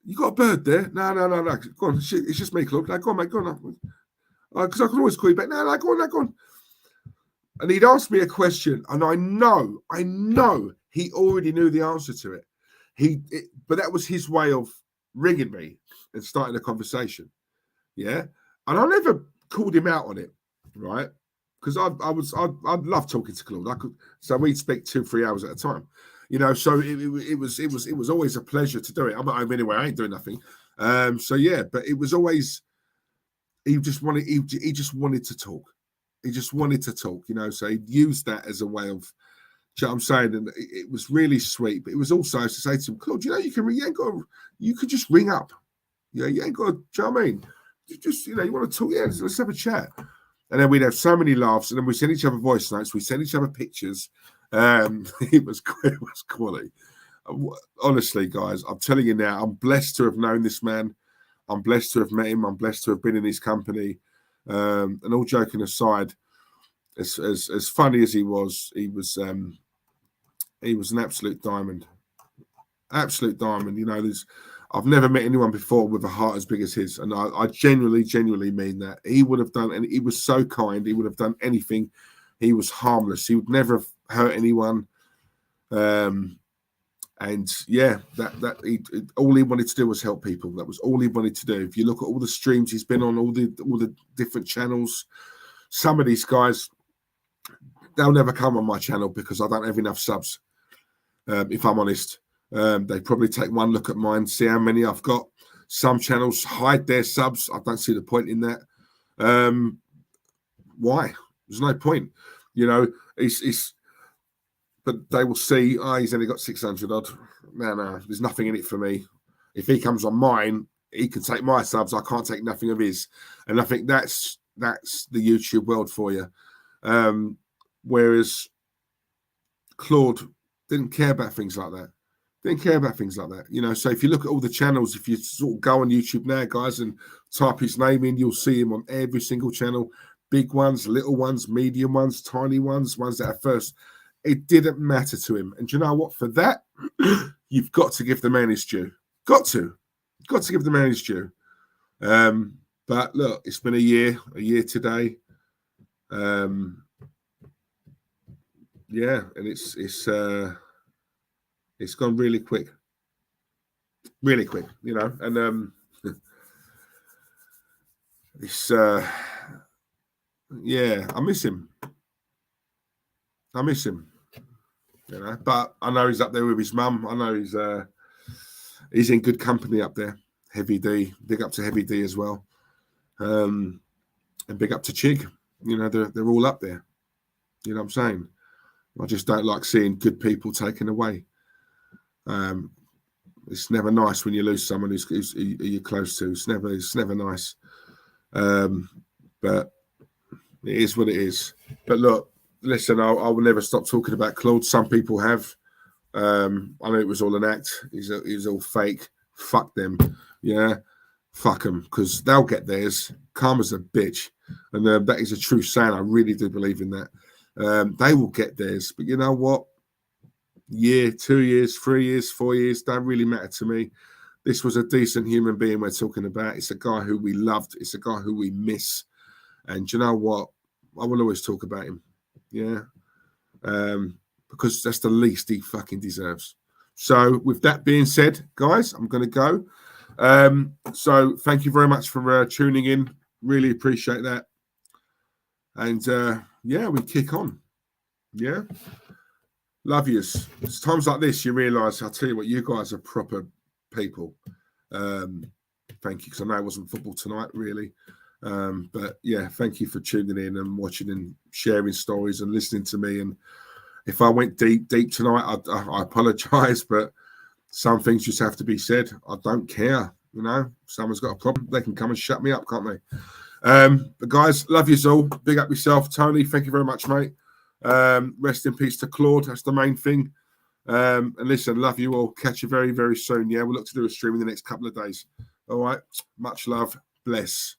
You got a bird there? No. Go on. It's just me, Claude. No, go on, mate. Go on. Because I can always call you back. No, go on. And he'd ask me a question, and I know he already knew the answer to it. But that was his way of ringing me and starting a conversation. Yeah. And I never called him out on it, right? Because I'd love talking to Claude. So we'd speak 2-3 hours at a time, you know. So it was always a pleasure to do it. I'm at home anyway. I ain't doing nothing. So yeah, but it was always he just wanted to talk. He just wanted to talk, you know. So he used that as a way of, you know what I'm saying? And it was really sweet. But it was also to say to him, Claude, you know, you could just ring up. Yeah, you ain't got to, do you know what I mean? You just, you know, you want to talk, yeah, let's have a chat. And then we'd have so many laughs, and then we send each other voice notes, we send each other pictures. It was quality. Honestly, guys, I'm telling you now, I'm blessed to have known this man. I'm blessed to have met him. I'm blessed to have been in his company. And all joking aside, as funny as he was an absolute diamond. Absolute diamond. You know, I've never met anyone before with a heart as big as his, and I genuinely mean that. He would have done, and he was so kind. He would have done anything. He was harmless. He would never have hurt anyone. And yeah, all he wanted to do was help people. That was all he wanted to do. If you look at all the streams he's been on, all the different channels, some of these guys, they'll never come on my channel because I don't have enough subs. If I'm honest. They probably take one look at mine, see how many I've got. Some channels hide their subs. I don't see the point in that. Why? There's no point. You know, but they will see, he's only got 600 odd. No, there's nothing in it for me. If he comes on mine, he can take my subs. I can't take nothing of his. And I think that's the YouTube world for you. Whereas Claude didn't care about things like that. You know. So if you look at all the channels, if you sort of go on YouTube now, guys, and type his name in, you'll see him on every single channel. Big ones, little ones, medium ones, tiny ones that are first. It didn't matter to him. And do you know what? For that, you've got to give the man his due. Got to give the man his due. But look, it's been a year today. Yeah, and it's gone really quick, you know. And it's yeah, I miss him, you know. But I know he's up there with his mum. I know he's in good company up there. Heavy D, big up to Heavy D as well, and big up to Chig. You know, they're all up there. You know what I'm saying? I just don't like seeing good people taken away. It's never nice when you lose someone who you're close to. It's never nice. But it is what it is. But look, listen, I will never stop talking about Claude. Some people have. I know it was all an act. He's all fake. Fuck them. Yeah, fuck them, because they'll get theirs. Karma's a bitch, and that is a true saying. I really do believe in that. They will get theirs, but you know what? Year, 2 years, 3 years, 4 years, don't really matter to me. This was a decent human being we're talking about. It's a guy who we loved. It's a guy who we miss. And you know what? I will always talk about him. Yeah. Because that's the least he fucking deserves. So with that being said, guys, I'm going to go. So thank you very much for tuning in. Really appreciate that. And yeah, we kick on. Yeah. Love yous. It's times like this you realise, I'll tell you what, you guys are proper people. Thank you, because I know it wasn't football tonight, really. But yeah, thank you for tuning in and watching and sharing stories and listening to me. And if I went deep tonight, I apologise, but some things just have to be said. I don't care, you know. If someone's got a problem, they can come and shut me up, can't they? But guys, love yous all. Big up yourself, Tony. Thank you very much, mate. Rest in peace to Claude. That's the main thing. And listen, love you all. Catch you very, very soon. Yeah, we'll look to do a stream in the next couple of days. All right. Much love. Bless.